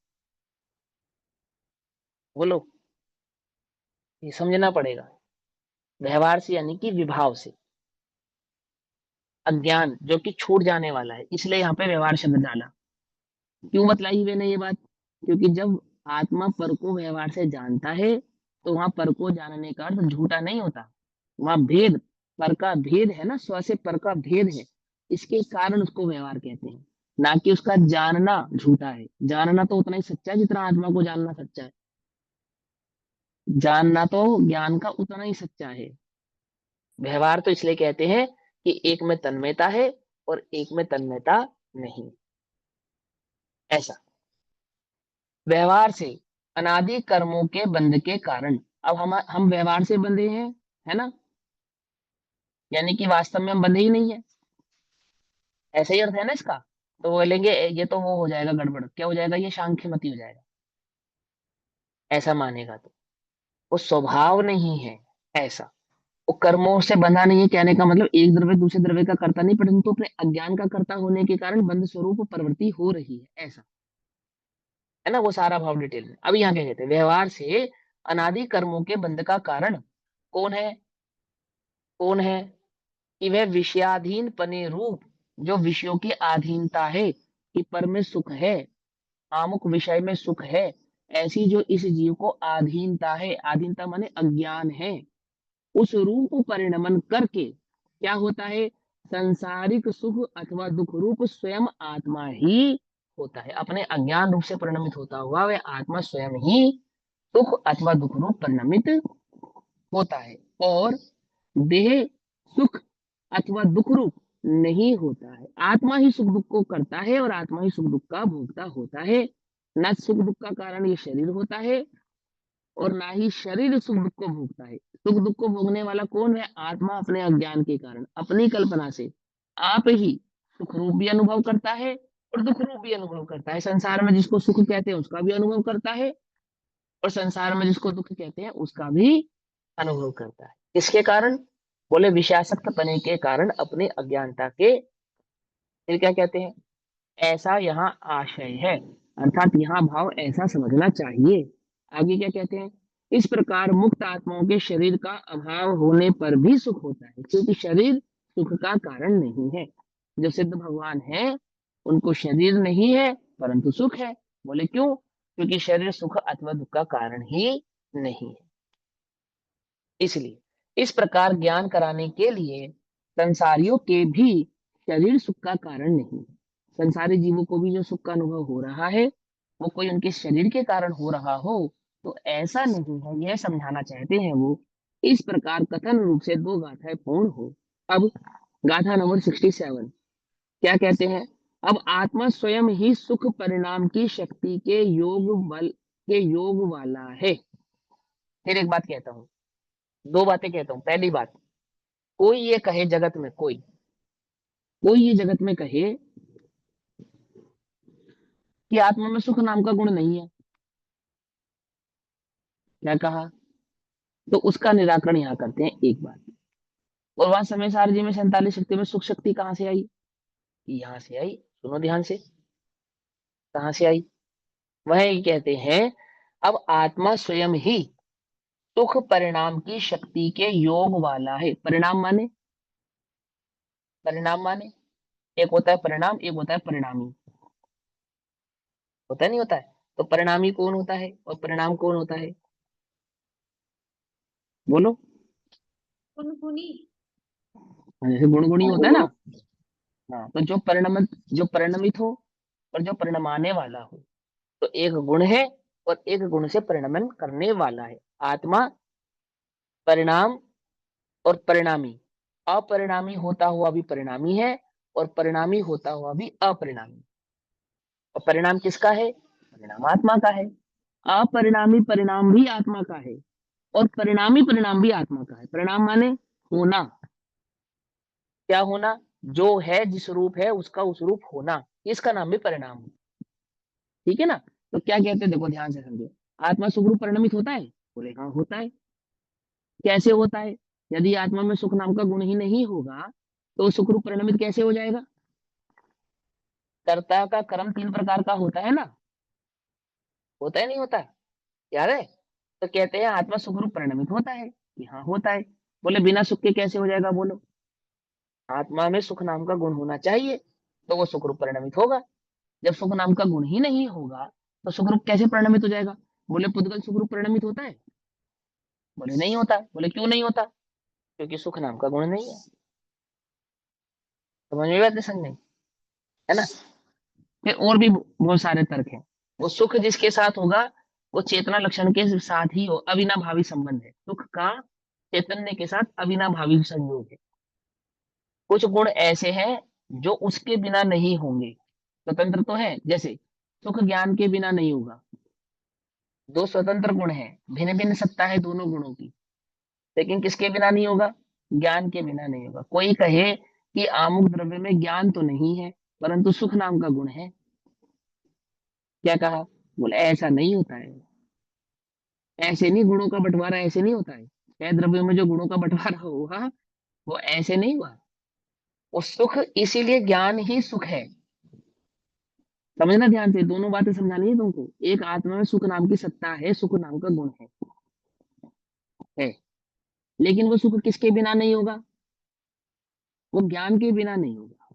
[SPEAKER 1] बोलो, ये समझना पड़ेगा। व्यवहार से यानी कि विभाव से, अज्ञान जो कि छूट जाने वाला है, इसलिए यहाँ पे व्यवहार शब्द डाला। क्यों बतलाई मैंने ये बात? क्योंकि जब आत्मा पर को व्यवहार से जानता है, तो वहां पर को जानने का अर्थ झूठा नहीं होता, वहां भेद, पर का भेद है ना, स्व से पर का भेद है, इसके कारण उसको व्यवहार कहते हैं, ना कि उसका जानना झूठा है। जानना तो उतना ही सच्चा है जितना आत्मा को जानना सच्चा है। जानना तो ज्ञान का उतना ही सच्चा है। व्यवहार तो इसलिए कहते हैं कि एक में तन्मयता है और एक में तन्मयता नहीं, ऐसा। व्यवहार से अनादि कर्मों के बंध के कारण, अब हम व्यवहार से बंधे हैं, है ना? यानी कि वास्तव में हम बंधे ही नहीं है, ऐसा ही अर्थ है ना इसका? तो वो बोलेंगे ये तो वो हो जाएगा गड़बड़, क्या हो जाएगा? ये सांख्य मति हो जाएगा, ऐसा मानेगा तो। वो स्वभाव नहीं है ऐसा, वो कर्मों से बंधा नहीं है, कहने का मतलब एक द्रव्य दूसरे द्रव्य का कर्ता नहीं, परंतु अपने अज्ञान का कर्ता होने के कारण बंध स्वरूप प्रवृत्ति हो रही है, ऐसा है ना? वो सारा भाव डिटेल में। अब यहाँ क्या कहते हैं, व्यवहार से अनादि कर्मों के बंध का कारण कौन है? कौन है? कि वह विषयाधीन पने रूप, जो विषयों की अधीनता है, कि पर में सुख है, आमुक विषय में सुख है, ऐसी जो इस जीव को अधीनता है, अधीनता माने अज्ञान है, उस रूप परिणमन करके क्या होता है? संसारिक सुख अथवा दुख रूप स्वयं आत्मा ही होता है, अपने अज्ञान रूप से परिणमित होता हुआ वह आत्मा स्वयं ही सुख अथवा दुख रूप परिणमित होता है, और देह सुख अथवा दुख रूप नहीं होता है। आत्मा ही सुख दुख को करता है और आत्मा ही सुख दुख का भोगता होता है। न सुख दुख का कारण ये शरीर होता है, और ना ही शरीर सुख दुख को भोगता है। सुख दुख को भोगने वाला कौन है? आत्मा, अपने अज्ञान के कारण, अपनी कल्पना से आप ही सुख रूप भी अनुभव करता है और दुख रूप भी अनुभव करता है। संसार में जिसको सुख कहते हैं उसका भी अनुभव करता है, और संसार में जिसको दुख कहते हैं उसका भी अनुभव करता है। किसके कारण? बोले विषयासक्त पने के कारण, अपने अज्ञानता के। फिर क्या कहते हैं? ऐसा यहाँ आशय है, अर्थात यहाँ भाव ऐसा समझना चाहिए। आगे क्या कहते हैं? इस प्रकार मुक्त आत्माओं के शरीर का अभाव होने पर भी सुख होता है, क्योंकि शरीर सुख का कारण नहीं है। जो सिद्ध भगवान है उनको शरीर नहीं है परंतु सुख है। बोले क्यों? क्योंकि शरीर सुख अथवा दुख का कारण ही नहीं है। इसलिए इस प्रकार ज्ञान कराने के लिए संसारियों के भी शरीर सुख का कारण नहीं है। संसारी जीवों को भी जो सुख का अनुभव हो रहा है वो कोई उनके शरीर के कारण हो रहा हो तो ऐसा नहीं है, यह समझाना चाहते हैं वो। इस प्रकार कथन रूप से दो गाथाएं पूर्ण हो। अब गाथा नंबर 67 क्या कहते हैं? अब आत्मा स्वयं ही सुख परिणाम की शक्ति के योग वाला है। फिर एक बात कहता हूँ, दो बातें कहता हूँ। पहली बात, कोई ये कहे जगत में, कोई ये जगत में कहे कि आत्मा में सुख नाम का गुण नहीं है, क्या कहा? तो उसका निराकरण यहाँ करते हैं एक बात। और वहां समय सारजी में 47 शक्ति में सुख शक्ति कहाँ से आई? यहाँ से आई। सुनो ध्यान से, कहाँ से आई? वह ये कहते हैं अब आत्मा स्वयं ही सुख परिणाम की शक्ति के योग वाला है। परिणाम माने, परिणाम माने एक होता है परिणाम, एक होता है परिणामी। होता नहीं होता है? तो परिणामी कौन होता है और परिणाम कौन होता है? बोलो।
[SPEAKER 3] गुनगुनी।
[SPEAKER 1] जैसे गुणगुणी होता है ना, हाँ, तो जो परिणमित हो और जो परिणमाने वाला हो, तो एक गुण है और एक गुण से परिणमन करने वाला है। आत्मा परिणाम और परिणामी, अपरिणामी होता हुआ भी परिणामी है और परिणामी होता हुआ भी अपरिणामी। और परिणाम किसका है? परिणाम आत्मा का है। अपरिणामी परिणाम भी आत्मा का है और परिणामी परिणाम भी आत्मा का है। परिणाम माने होना, क्या होना? जो है जिस रूप है उसका उस रूप होना, इसका नाम भी परिणाम है। ठीक है ना? तो क्या कहते हैं, देखो ध्यान से समझो। आत्मा सुखरूप परिणमित होता है? बोले हाँ होता है। कैसे होता है? यदि आत्मा में सुख नाम का गुण ही नहीं होगा तो सुखरूप परिणमित कैसे हो जाएगा? कर्ता का कर्म तीन प्रकार का होता है ना, होता है नहीं होता? याद है? तो कहते हैं आत्मा सुखरूप परिणमित होता है कि हाँ होता है। बोले बिना सुख के कैसे हो जाएगा? बोलो। आत्मा में सुख नाम का गुण होना चाहिए तो वो सुखरूप परिणमित होगा। जब सुख नाम का गुण ही नहीं होगा तो सुखरूप कैसे परिणमित हो जाएगा? बोले पुद्गल सुखरूप परिणमित होता है? बोले नहीं होता। बोले क्यों नहीं होता? क्योंकि सुख नाम का गुण नहीं है। समझ में बात? समझ नहीं है ना? फिर और भी बहुत सारे तर्क हैं। वो सुख जिसके साथ होगा वो चेतना लक्षण के साथ ही हो, अविनाभावी संबंध है। सुख का चैतन्य के साथ अविनाभावी संयोग है। कुछ गुण ऐसे हैं जो उसके बिना नहीं होंगे। स्वतंत्र तो है, जैसे सुख ज्ञान के बिना नहीं होगा। दो स्वतंत्र गुण हैं, भिन्न भिन्न सत्ता है दोनों गुणों की, लेकिन किसके बिना नहीं होगा? ज्ञान के बिना नहीं होगा। कोई कहे कि आमुक द्रव्य में ज्ञान तो नहीं है परंतु सुख नाम का गुण है, क्या कहा? बोले ऐसा नहीं होता है। ऐसे नहीं, गुणों का बंटवारा ऐसे नहीं होता है। छह द्रव्यों में जो गुणों का बंटवारा हुआ वो ऐसे नहीं हुआ। वो सुख इसीलिए ज्ञान ही सुख है। समझना ध्यान से, दोनों बातें समझानी है तुमको। एक आत्मा में सुख नाम की सत्ता है, सुख नाम का गुण है। लेकिन वो सुख किसके बिना नहीं होगा? वो ज्ञान के बिना नहीं होगा।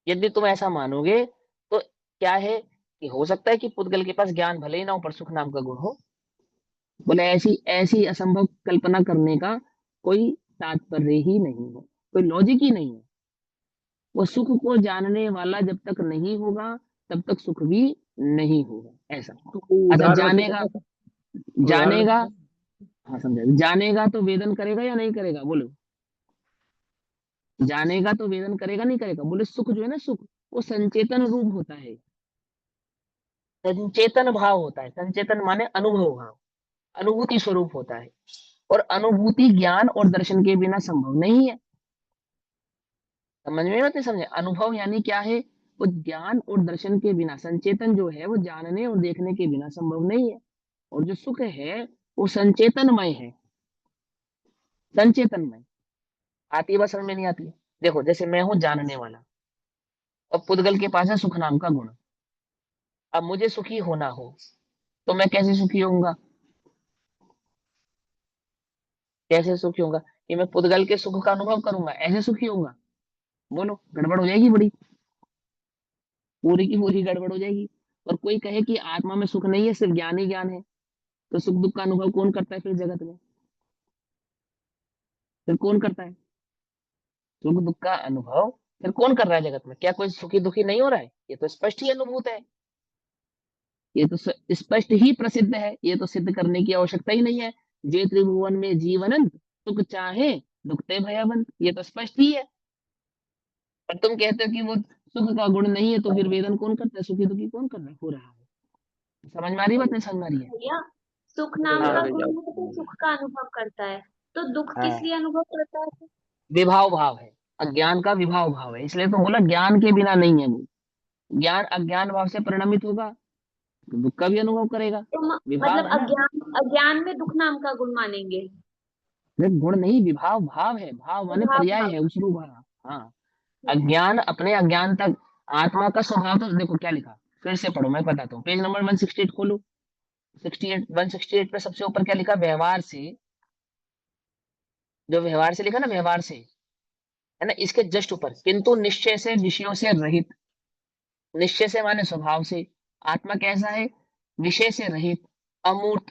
[SPEAKER 1] यदि तुम ऐसा मानोगे तो क्या है कि हो सकता है कि पुद्गल के पास ज्ञान भले ही ना हो पर सुख नाम का गुण हो। बोले ऐसी ऐसी असंभव कल्पना करने का कोई तात्पर्य ही नहीं है, कोई लॉजिक ही नहीं है। वो सुख को जानने वाला जब तक नहीं होगा तब तक सुख भी नहीं होगा, ऐसा।
[SPEAKER 4] तो
[SPEAKER 1] अच्छा,
[SPEAKER 4] उदाहरण
[SPEAKER 1] जानेगा,
[SPEAKER 4] उदाहरण
[SPEAKER 1] जानेगा, हाँ समझा, जानेगा तो वेदन करेगा या नहीं करेगा? बोलो। जानेगा तो वेदन करेगा नहीं करेगा? बोले सुख जो है ना, सुख वो संचेतन रूप होता है, संचेतन भाव होता है। संचेतन माने अनुभव भाव, अनुभूति स्वरूप होता है। और अनुभूति ज्ञान और दर्शन के बिना संभव नहीं है। समझ में मत समझे? अनुभव यानी क्या है? वो ज्ञान और दर्शन के बिना, संचेतन जो है वो जानने और देखने के बिना संभव नहीं है। और जो सुख है वो संचेतनमय है, संचेतनमय। आती है बात समझ में? नहीं आती है? देखो जैसे मैं हूं जानने वाला और पुद्गल के पास है सुख नाम का गुण। अब मुझे सुखी होना हो तो मैं कैसे सुखी होऊंगा? कैसे सुखी होऊंगा? कि मैं पुद्गल के सुख का अनुभव करूंगा, ऐसे सुखी होऊंगा? बोलो, गड़बड़ हो जाएगी बड़ी, पूरी की पूरी गड़बड़ हो जाएगी। और कोई कहे कि आत्मा में सुख नहीं है, सिर्फ ज्ञान ही ज्ञान है, तो सुख दुख का अनुभव कौन करता है फिर जगत में? फिर कौन करता है सुख दुख का अनुभव? फिर कौन कर रहा है जगत में? क्या कोई सुखी दुखी नहीं हो रहा है? ये तो स्पष्ट ही अनुभूत है, ये तो स्पष्ट ही प्रसिद्ध है, ये तो सिद्ध करने की आवश्यकता ही नहीं है। जे त्रिभुवन में जीवनंत सुख चाहे दुखते भयवंत, ये तो स्पष्ट ही है। पर तुम कहते हो कि वो सुख का गुण नहीं है, तो फिर वेदन कौन करता है? सुखी दुखी कौन कर रहा है, हो रहा है? समझ में आ रही बात? नहीं समझ में आ रही है?
[SPEAKER 3] भैया सुख नाम
[SPEAKER 1] हाँ
[SPEAKER 3] का
[SPEAKER 4] भैया
[SPEAKER 3] गुण है तो सुख का अनुभव करता है, तो दुख
[SPEAKER 1] हाँ,
[SPEAKER 3] किस लिए अनुभव करता है?
[SPEAKER 1] विभाव भाव है, अज्ञान का विभाव भाव है, इसलिए तो बोला ज्ञान के बिना नहीं है वो। ज्ञान अज्ञान भाव से परिणमित होगा तो दुख का भी अनुभव करेगा,
[SPEAKER 3] तो
[SPEAKER 1] विभाव
[SPEAKER 3] मतलब
[SPEAKER 1] है ना।
[SPEAKER 3] अज्ञान में दुख नाम का गुण मानेंगे?
[SPEAKER 1] देख, गुण नहीं, विभाव भाव है, भाव माने
[SPEAKER 3] स्वभाव
[SPEAKER 1] पर्याय
[SPEAKER 3] भाव।
[SPEAKER 1] है, उसरूप भरा। हाँ, अज्ञान अपने अज्ञान तक, आत्मा का स्वभाव तो देखो क्या लिखा, फिर से पढ़ो, मैं बताता हूँ। पेज नंबर 168 खोलो, 68 168 पे सबसे ऊपर क्या लिखा? व्यवहार से, जो व्यवहार से लिखा ना, व्यवहार से, है ना, इसके जस्ट ऊपर किंतु निश्चय से विषयों से रहित। निश्चय से माने स्वभाव से। आत्मा कैसा है? विषय से रहित, अमूर्त,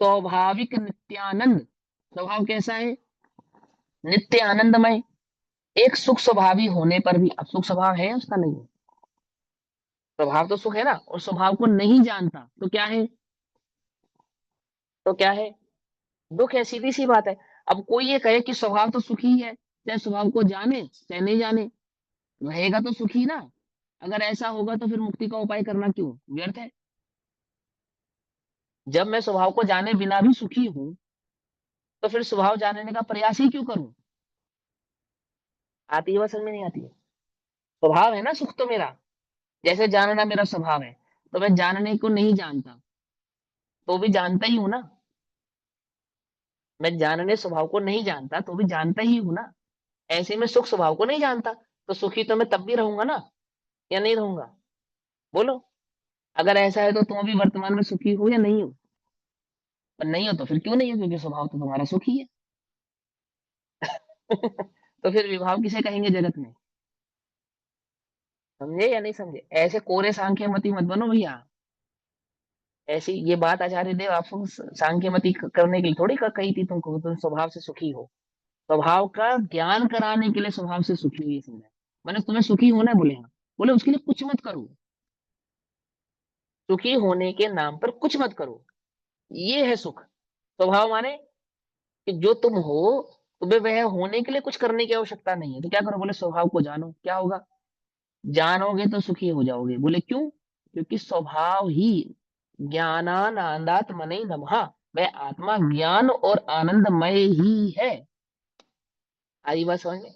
[SPEAKER 1] स्वाभाविक, नित्यानंद। स्वभाव कैसा है? नित्य आनंदमय। एक सुख स्वभावी होने पर भी, अब सुख स्वभाव है उसका? नहीं है, स्वभाव तो सुख है ना, और स्वभाव को नहीं जानता तो क्या है? तो क्या है? दुख है, सीधी सी बात है। अब कोई ये कहे कि स्वभाव तो सुखी है, चाहे स्वभाव को जाने चाहे नहीं जाने, रहेगा तो सुखी ना। अगर ऐसा होगा तो फिर मुक्ति का उपाय करना क्यों व्यर्थ है? जब मैं स्वभाव को जाने बिना भी सुखी हूं, तो फिर स्वभाव जानने का प्रयास ही क्यों करूं? आती है बात? समझ में नहीं आती है? स्वभाव है ना सुख तो मेरा, जैसे जानना मेरा स्वभाव है, तो मैं जानने को नहीं जानता तो भी जानता ही हूं ना। मैं जानने स्वभाव को नहीं जानता तो भी जानता ही हूं ना। ऐसे में सुख स्वभाव को नहीं जानता, तो सुखी तो मैं तब भी रहूंगा ना, या नहीं रहूंगा? बोलो, अगर ऐसा है तो तुम अभी वर्तमान में सुखी हो या नहीं हो? और नहीं हो तो फिर क्यों नहीं हो? क्योंकि स्वभाव तो तुम्हारा सुखी है। तो फिर विभाव किसे कहेंगे जगत में? समझे या नहीं समझे? ऐसे कोरे सांख्य मती मत बनो भैया। ऐसी ये बात आचार्य देव आपको सांख्य मती करने के लिए थोड़ी कही थी तुमको, तुम स्वभाव से सुखी हो। स्वभाव का ज्ञान कराने के लिए स्वभाव से सुखी हुई समझा। मैंने तुम्हें सुखी होना है, बोले हाँ, बोले उसके लिए कुछ मत करो, सुखी होने के नाम पर कुछ मत करो, ये है सुख। स्वभाव माने कि जो तुम हो, तुम्हें वह होने के लिए कुछ करने की आवश्यकता नहीं है, तो क्या करो? बोले स्वभाव को जानो, क्या होगा? जानोगे तो सुखी हो जाओगे। बोले क्यों? क्योंकि स्वभाव ही ज्ञानानंदात्मने नमः, वह आत्मा ज्ञान और आनंदमय ही है। आई बात समझ में?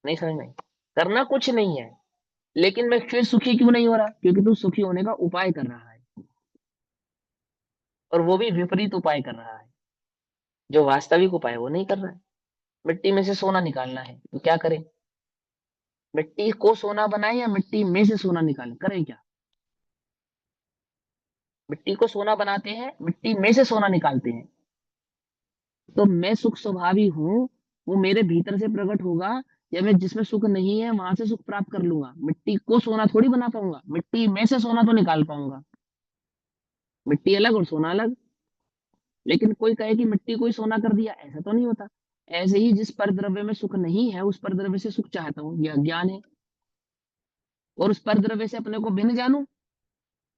[SPEAKER 1] नहीं समझ में? करना कुछ नहीं है, लेकिन मैं फिर सुखी क्यों नहीं हो रहा? क्योंकि तू सुखी होने का उपाय कर रहा है, और वो भी विपरीत उपाय कर रहा है। जो वास्तविक उपाय वो नहीं कर रहा है। मिट्टी में से सोना निकालना है तो क्या करें? मिट्टी को सोना बनाए या मिट्टी में से सोना निकालें? करें क्या? मिट्टी को सोना बनाते हैं, मिट्टी में से सोना निकालते हैं। तो मैं सुख स्वभावी हूँ, वो मेरे भीतर से प्रकट होगा, या मैं जिसमें सुख नहीं है वहां से सुख प्राप्त कर लूंगा? मिट्टी को सोना थोड़ी बना पाऊंगा, मिट्टी में से सोना तो निकाल पाऊंगा। मिट्टी अलग और सोना अलग। लेकिन कोई कहे कि मिट्टी को ही सोना कर दिया, ऐसा तो नहीं होता। ऐसे ही जिस पर द्रव्य में सुख नहीं है, उस पर द्रव्य से सुख चाहता हूँ, यह ज्ञान है। और उस पर द्रव्य से अपने को भिन्न जानू,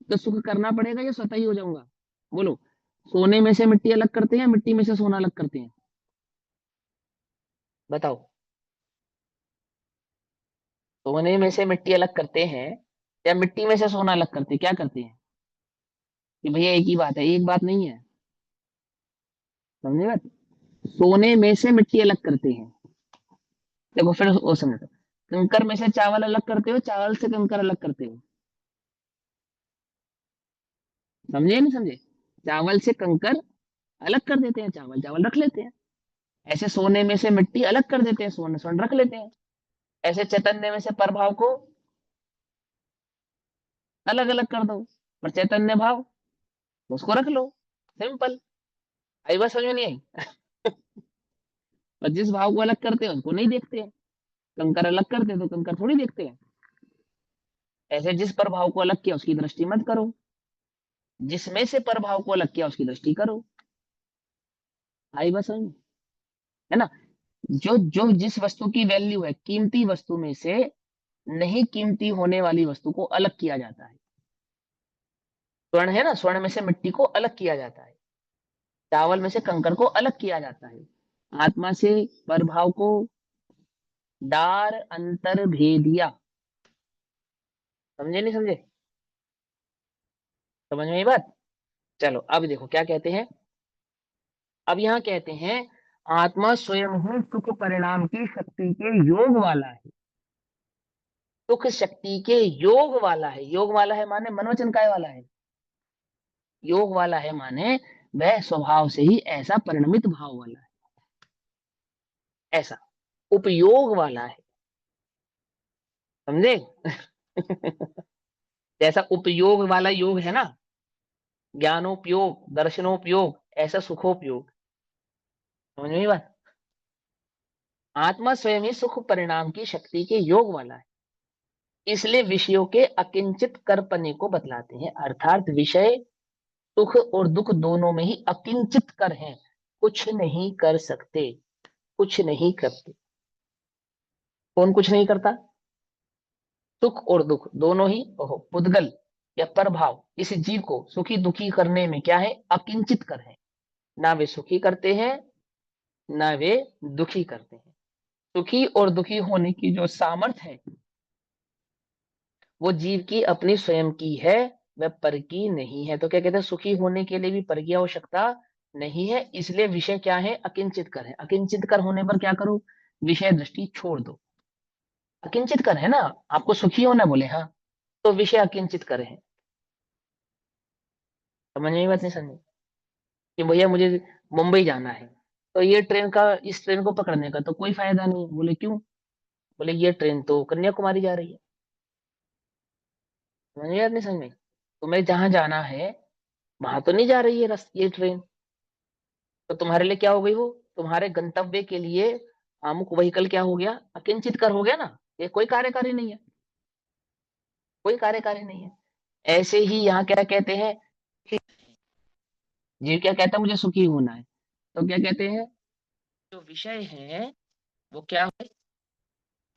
[SPEAKER 1] तो सुख करना पड़ेगा या स्वतः ही हो जाऊंगा? बोलो, सोने में से मिट्टी अलग करते हैं, मिट्टी में से सोना अलग करते हैं? बताओ, सोने में से मिट्टी अलग करते हैं या मिट्टी में से सोना अलग करते हैं? क्या करते हैं? कि भैया एक ही बात है, एक बात नहीं है, समझे बात? सोने में से मिट्टी अलग करते हैं। देखो फिर वो समझो, कंकर में से चावल अलग करते हो, चावल से कंकर अलग करते हो? समझे या नहीं समझे? चावल से कंकर अलग कर देते हैं, चावल चावल रख लेते हैं। ऐसे सोने में से मिट्टी अलग कर देते हैं, सोने सोने रख लेते हैं। ऐसे चैतन्य में से परभाव को अलग अलग कर दो, पर चैतन्य भाव उसको रख लो, सिंपल। आई बात समझ में नहीं आई? और जिस भाव को अलग करते हैं उसको नहीं देखते हैं, कंकर अलग करते हैं तो कंकर थोड़ी देखते हैं। ऐसे जिस प्रभाव को अलग किया उसकी दृष्टि मत करो, जिसमें से प्रभाव को अलग किया उसकी दृष्टि करो। आई बस समझ में? है ना? जो जो जिस वस्तु की वैल्यू है, कीमती वस्तु में से नहीं कीमती होने वाली वस्तु को अलग किया जाता है। स्वर्ण है ना, स्वर्ण में से मिट्टी को अलग किया जाता है, चावल में से कंकड़ को अलग किया जाता है। आत्मा से प्रभाव को डार अंतर भेदिया। समझे नहीं समझे? समझ में ये बात? चलो अब देखो क्या कहते हैं। अब यहाँ कहते हैं आत्मा स्वयं ही सुख परिणाम की शक्ति के योग वाला है। सुख शक्ति के योग वाला है। योग वाला है माने मनोवचन काय वाला है? योग वाला है माने वह स्वभाव से ही ऐसा परिणमित भाव वाला है, ऐसा उपयोग वाला है। समझे? जैसा उपयोग वाला योग है ना, ज्ञानोपयोग, दर्शनोपयोग, ऐसा सुखोपयोग। समझ में ये बात? आत्मा स्वयं ही सुख परिणाम की शक्ति के योग वाला है, इसलिए विषयों के अकिंचित करपने को बतलाते हैं। अर्थात विषय सुख और दुख दोनों में ही अकिंचित कर हैं, कुछ नहीं कर सकते, कुछ नहीं करते। कौन कुछ नहीं करता? सुख और दुख दोनों ही पुद्गल या प्रभाव इस जीव को सुखी दुखी करने में क्या है? अकिंचित कर है। ना वे सुखी करते हैं ना वे दुखी करते हैं। सुखी और दुखी होने की जो सामर्थ्य है वो जीव की अपनी स्वयं की है, वह पर की नहीं है। तो क्या कहते हैं? सुखी होने के लिए भी पर की आवश्यकता नहीं है, इसलिए विषय क्या है? अकिंचित कर है। अकिंचित कर होने पर क्या करो? विषय दृष्टि छोड़ दो। अकिंचित कर है ना, आपको सुखी होना बोले, हाँ, तो विषय अकिंचित कर है। समझ में बात नहीं? समझे कि भैया मुझे मुंबई जाना है, तो ये ट्रेन का, इस ट्रेन को पकड़ने का तो कोई फायदा नहीं। बोले क्यों? बोले ये ट्रेन तो कन्याकुमारी जा रही है। समझ में बात नहीं? समझ में? तुम्हें जहां जाना है वहां तो नहीं जा रही है ये ट्रेन, तो तुम्हारे लिए क्या हो गई वो? तुम्हारे गंतव्य के लिए अमुक व्हीकल क्या हो गया? अकिंचित कर हो गया ना, ये कोई कार्यकारी नहीं है, कोई कार्यकारी नहीं है। ऐसे ही यहाँ क्या कहते हैं, जीव क्या कहता है? मुझे सुखी होना है, तो क्या कहते हैं? जो विषय है वो क्या है?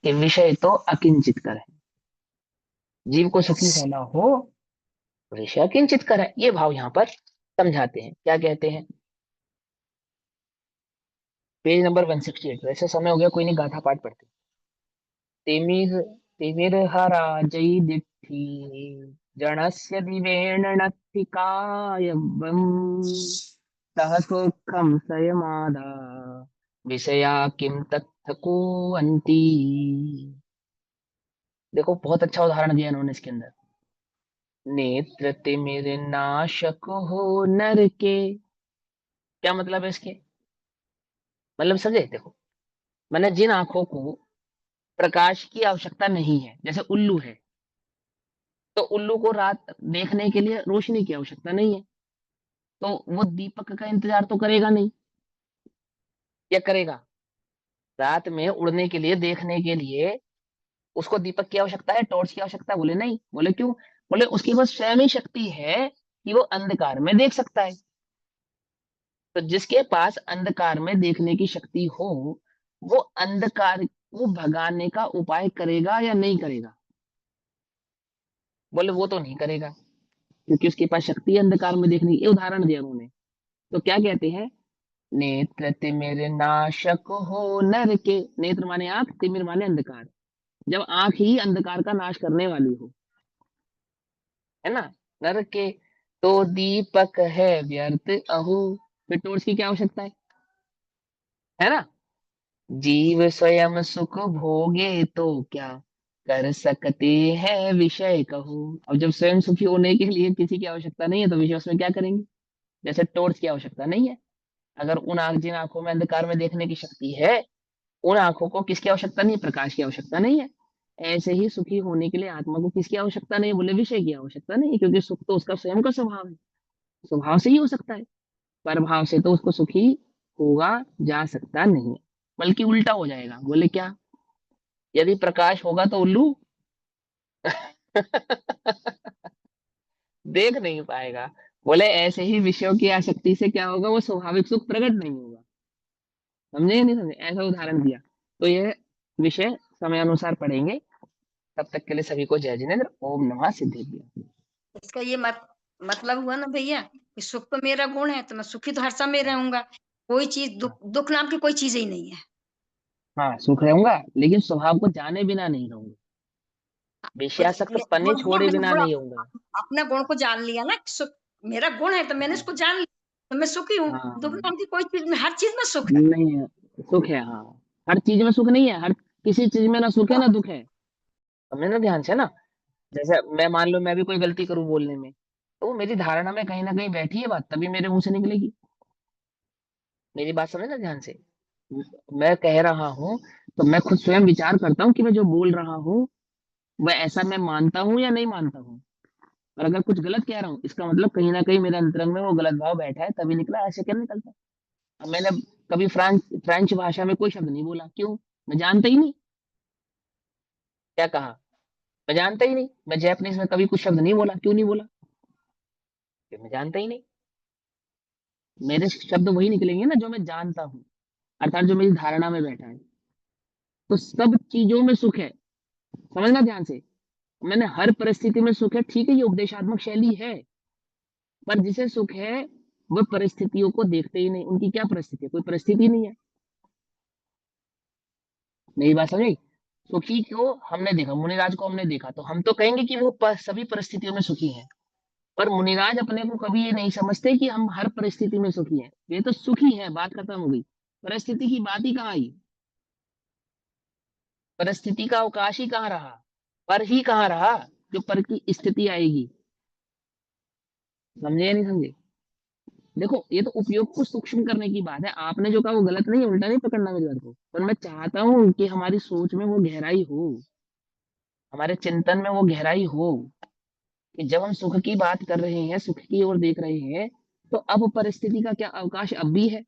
[SPEAKER 1] कि विषय तो अकिंचित कर है। जीव को सुखी होना हो, विषय अकिंचित कर है। ये भाव यहाँ पर समझाते हैं। क्या कहते हैं? Page number 168। वैसे समय हो गया, कोई नहीं, गाथा पाठ पढ़ते। तिमिर तिमिर्हरा जयी दिट्ठी जड़स्य दिवेण नत्थिकायवम् सह सुखम संयमादा विषया किम तत्थ कुवन्ति। देखो बहुत अच्छा उदाहरण दिया इन्होंने इसके अंदर। नेत्र तिमिर नाशक हो नर के। क्या मतलब है इसके? मतलब समझे? देखो, मैंने जिन आंखों को प्रकाश की आवश्यकता नहीं है, जैसे उल्लू है, तो उल्लू को रात देखने के लिए रोशनी की आवश्यकता नहीं है, तो वो दीपक का इंतजार तो करेगा नहीं, या करेगा? रात में उड़ने के लिए, देखने के लिए उसको दीपक की आवश्यकता है, टॉर्च की आवश्यकता? बोले नहीं। बोले क्यों? बोले उसके पास स्वयं ही शक्ति है कि वो अंधकार में देख सकता है। तो जिसके पास अंधकार में देखने की शक्ति हो, वो अंधकार को भगाने का उपाय करेगा या नहीं करेगा? बोले वो तो नहीं करेगा, क्योंकि उसके पास शक्ति है अंधकार में देखने की। ये उदाहरण दिया उन्होंने। तो क्या कहते हैं? नेत्र तिमिर नाशक हो नर के। नेत्र माने आंख, तिमिर माने अंधकार। जब आंख ही अंधकार का नाश करने वाली हो, है ना, नर के, तो दीपक है व्यर्थ अहो। फिर टॉर्च की क्या आवश्यकता है ना? जीव स्वयं सुख भोगे तो क्या कर सकते हैं विषय कहो। अब जब स्वयं सुखी होने के लिए किसी की आवश्यकता नहीं है, तो विषय उसमें क्या करेंगे? जैसे टॉर्च की आवश्यकता नहीं है। अगर उन आंख, जिन आंखों में अंधकार में देखने की शक्ति है, उन आंखों को किसकी आवश्यकता नहीं है? प्रकाश की आवश्यकता नहीं है। ऐसे ही सुखी होने के लिए आत्मा को किसकी आवश्यकता नहीं है? बोले विषय की आवश्यकता नहीं है, क्योंकि सुख तो उसका स्वयं का स्वभाव है, स्वभाव से ही हो सकता है। प्रभाव से तो उसको सुखी होगा जा सकता नहीं, बल्कि उल्टा हो जाएगा। बोले क्या? यदि प्रकाश होगा तो उल्लू देख नहीं पाएगा। बोले ऐसे ही विषयों की आसक्ति से क्या होगा, वो स्वाभाविक सुख प्रकट नहीं होगा। समझे या नहीं समझे, ऐसा उदाहरण दिया। तो यह विषय समय अनुसार पढ़ेंगे। तब तक के लिए सभी को जय जिनेन्द्र। ओम नमः सिद्धेभ्य।
[SPEAKER 6] इसका ये मतलब हुआ ना भैया कि सुख तो मेरा गुण है, तो मैं सुखी तो हर समय रहूंगा। कोई चीज दुख नाम की कोई चीज ही नहीं है।
[SPEAKER 1] हाँ, सुख रहूंगा, लेकिन स्वभाव को जाने बिना नहीं रहूंगा, विषयासक्त पने
[SPEAKER 6] गुण हुआ,
[SPEAKER 1] छोड़े
[SPEAKER 6] मैंने
[SPEAKER 1] बिना
[SPEAKER 6] गुण
[SPEAKER 1] नहीं रहूंगा।
[SPEAKER 6] अपना गुण को जान लिया ना कि सुख मेरा गुण है, तो मैंने इसको जान लिया, तो मैं सुखी हूँ।
[SPEAKER 1] हाँ,
[SPEAKER 6] दुख नाम की कोई चीज में, हर चीज में सुख है।
[SPEAKER 1] नहीं है, सुख है। हाँ, हर चीज में सुख नहीं है, हर किसी चीज में ना सुख है ना दुख है। समझे ना ध्यान से ना। जैसे मैं मान लो मैं भी कोई गलती करूं बोलने में, तो वो मेरी धारणा में कहीं ना कहीं बैठी है बात, तभी मेरे मुंह से निकलेगी। मेरी बात समझ ना ध्यान से। मैं कह रहा हूँ, तो मैं खुद स्वयं विचार करता हूँ कि मैं जो बोल रहा हूँ वह ऐसा मैं मानता हूँ या नहीं मानता हूँ। और अगर कुछ गलत कह रहा हूँ, इसका मतलब कहीं ना कहीं मेरे अंतरंग में वो गलत भाव बैठा है, तभी निकला। ऐसे क्या निकलता। अब मैंने कभी फ्रेंच भाषा में कोई शब्द नहीं बोला, क्यों? मैं जानता ही नहीं। क्या कहा? मैं जानता ही नहीं। मैं जैपनीज में कभी कुछ शब्द नहीं बोला, क्यों नहीं बोला? क्योंकि मैं जानता ही नहीं। मेरे शब्द वही निकलेंगे ना जो मैं जानता हूँ, अर्थात जो मेरी धारणा में बैठा है। तो सब चीजों में सुख है, समझना ध्यान से। मैंने हर परिस्थिति में सुख है, ठीक है, ये उपदेशात्मक शैली है। पर जिसे सुख है वह परिस्थितियों को देखते ही नहीं। उनकी क्या परिस्थिति है? कोई परिस्थिति नहीं है। मेरी बात समझ? सुखी को हमने देखा, मुनिराज को हमने देखा, तो हम तो कहेंगे कि वो सभी परिस्थितियों में सुखी हैं। पर मुनिराज अपने को कभी ये नहीं समझते कि हम हर परिस्थिति में सुखी हैं। ये तो सुखी है, बात खत्म हो गई। परिस्थिति की बात ही कहाँ आई? परिस्थिति का अवकाश ही कहाँ रहा? पर ही कहाँ रहा जो पर की स्थिति आएगी? समझे या नहीं समझे? देखो, ये तो उपयोग को सूक्ष्म करने की बात है। आपने जो कहा वो गलत नहीं है, उल्टा नहीं पकड़ना मेरी बात को। पर मैं चाहता हूँ कि हमारी सोच में वो गहराई हो, हमारे चिंतन में वो गहराई हो, कि जब हम सुख की बात कर रहे हैं, सुख की ओर देख रहे हैं, तो अब परिस्थिति का क्या अवकाश अब भी है?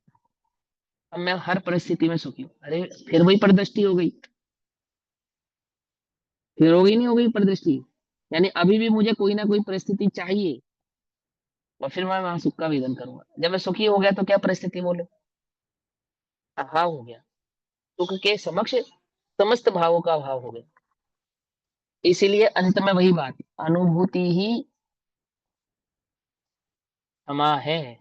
[SPEAKER 1] अब मैं हर परिस्थिति में सुखी हूँ, अरे फिर वही परिदृष्टि हो गई। फिर हो गई नहीं हो गई परिदृष्टि? यानी अभी भी मुझे कोई ना कोई परिस्थिति चाहिए, और फिर मैं वहां सुख का वेदन करूंगा। जब मैं सुखी हो गया तो क्या परिस्थिति बोलो? अभाव हो गया। सुख के समक्ष समस्त भावों का अभाव हो गया। इसीलिए अंत में वही बात, अनुभूति ही क्षमा है।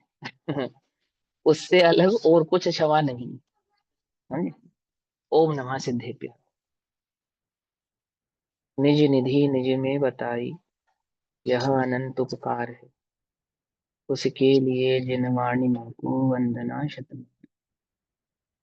[SPEAKER 1] उससे अलग और कुछ क्षमा नहीं। समझे? ओम नमः सिद्धेभ्य। निज निधि निज में बताई, यह अनंत उपकार है। उसके लिए जिन वाणी को वंदना शतम।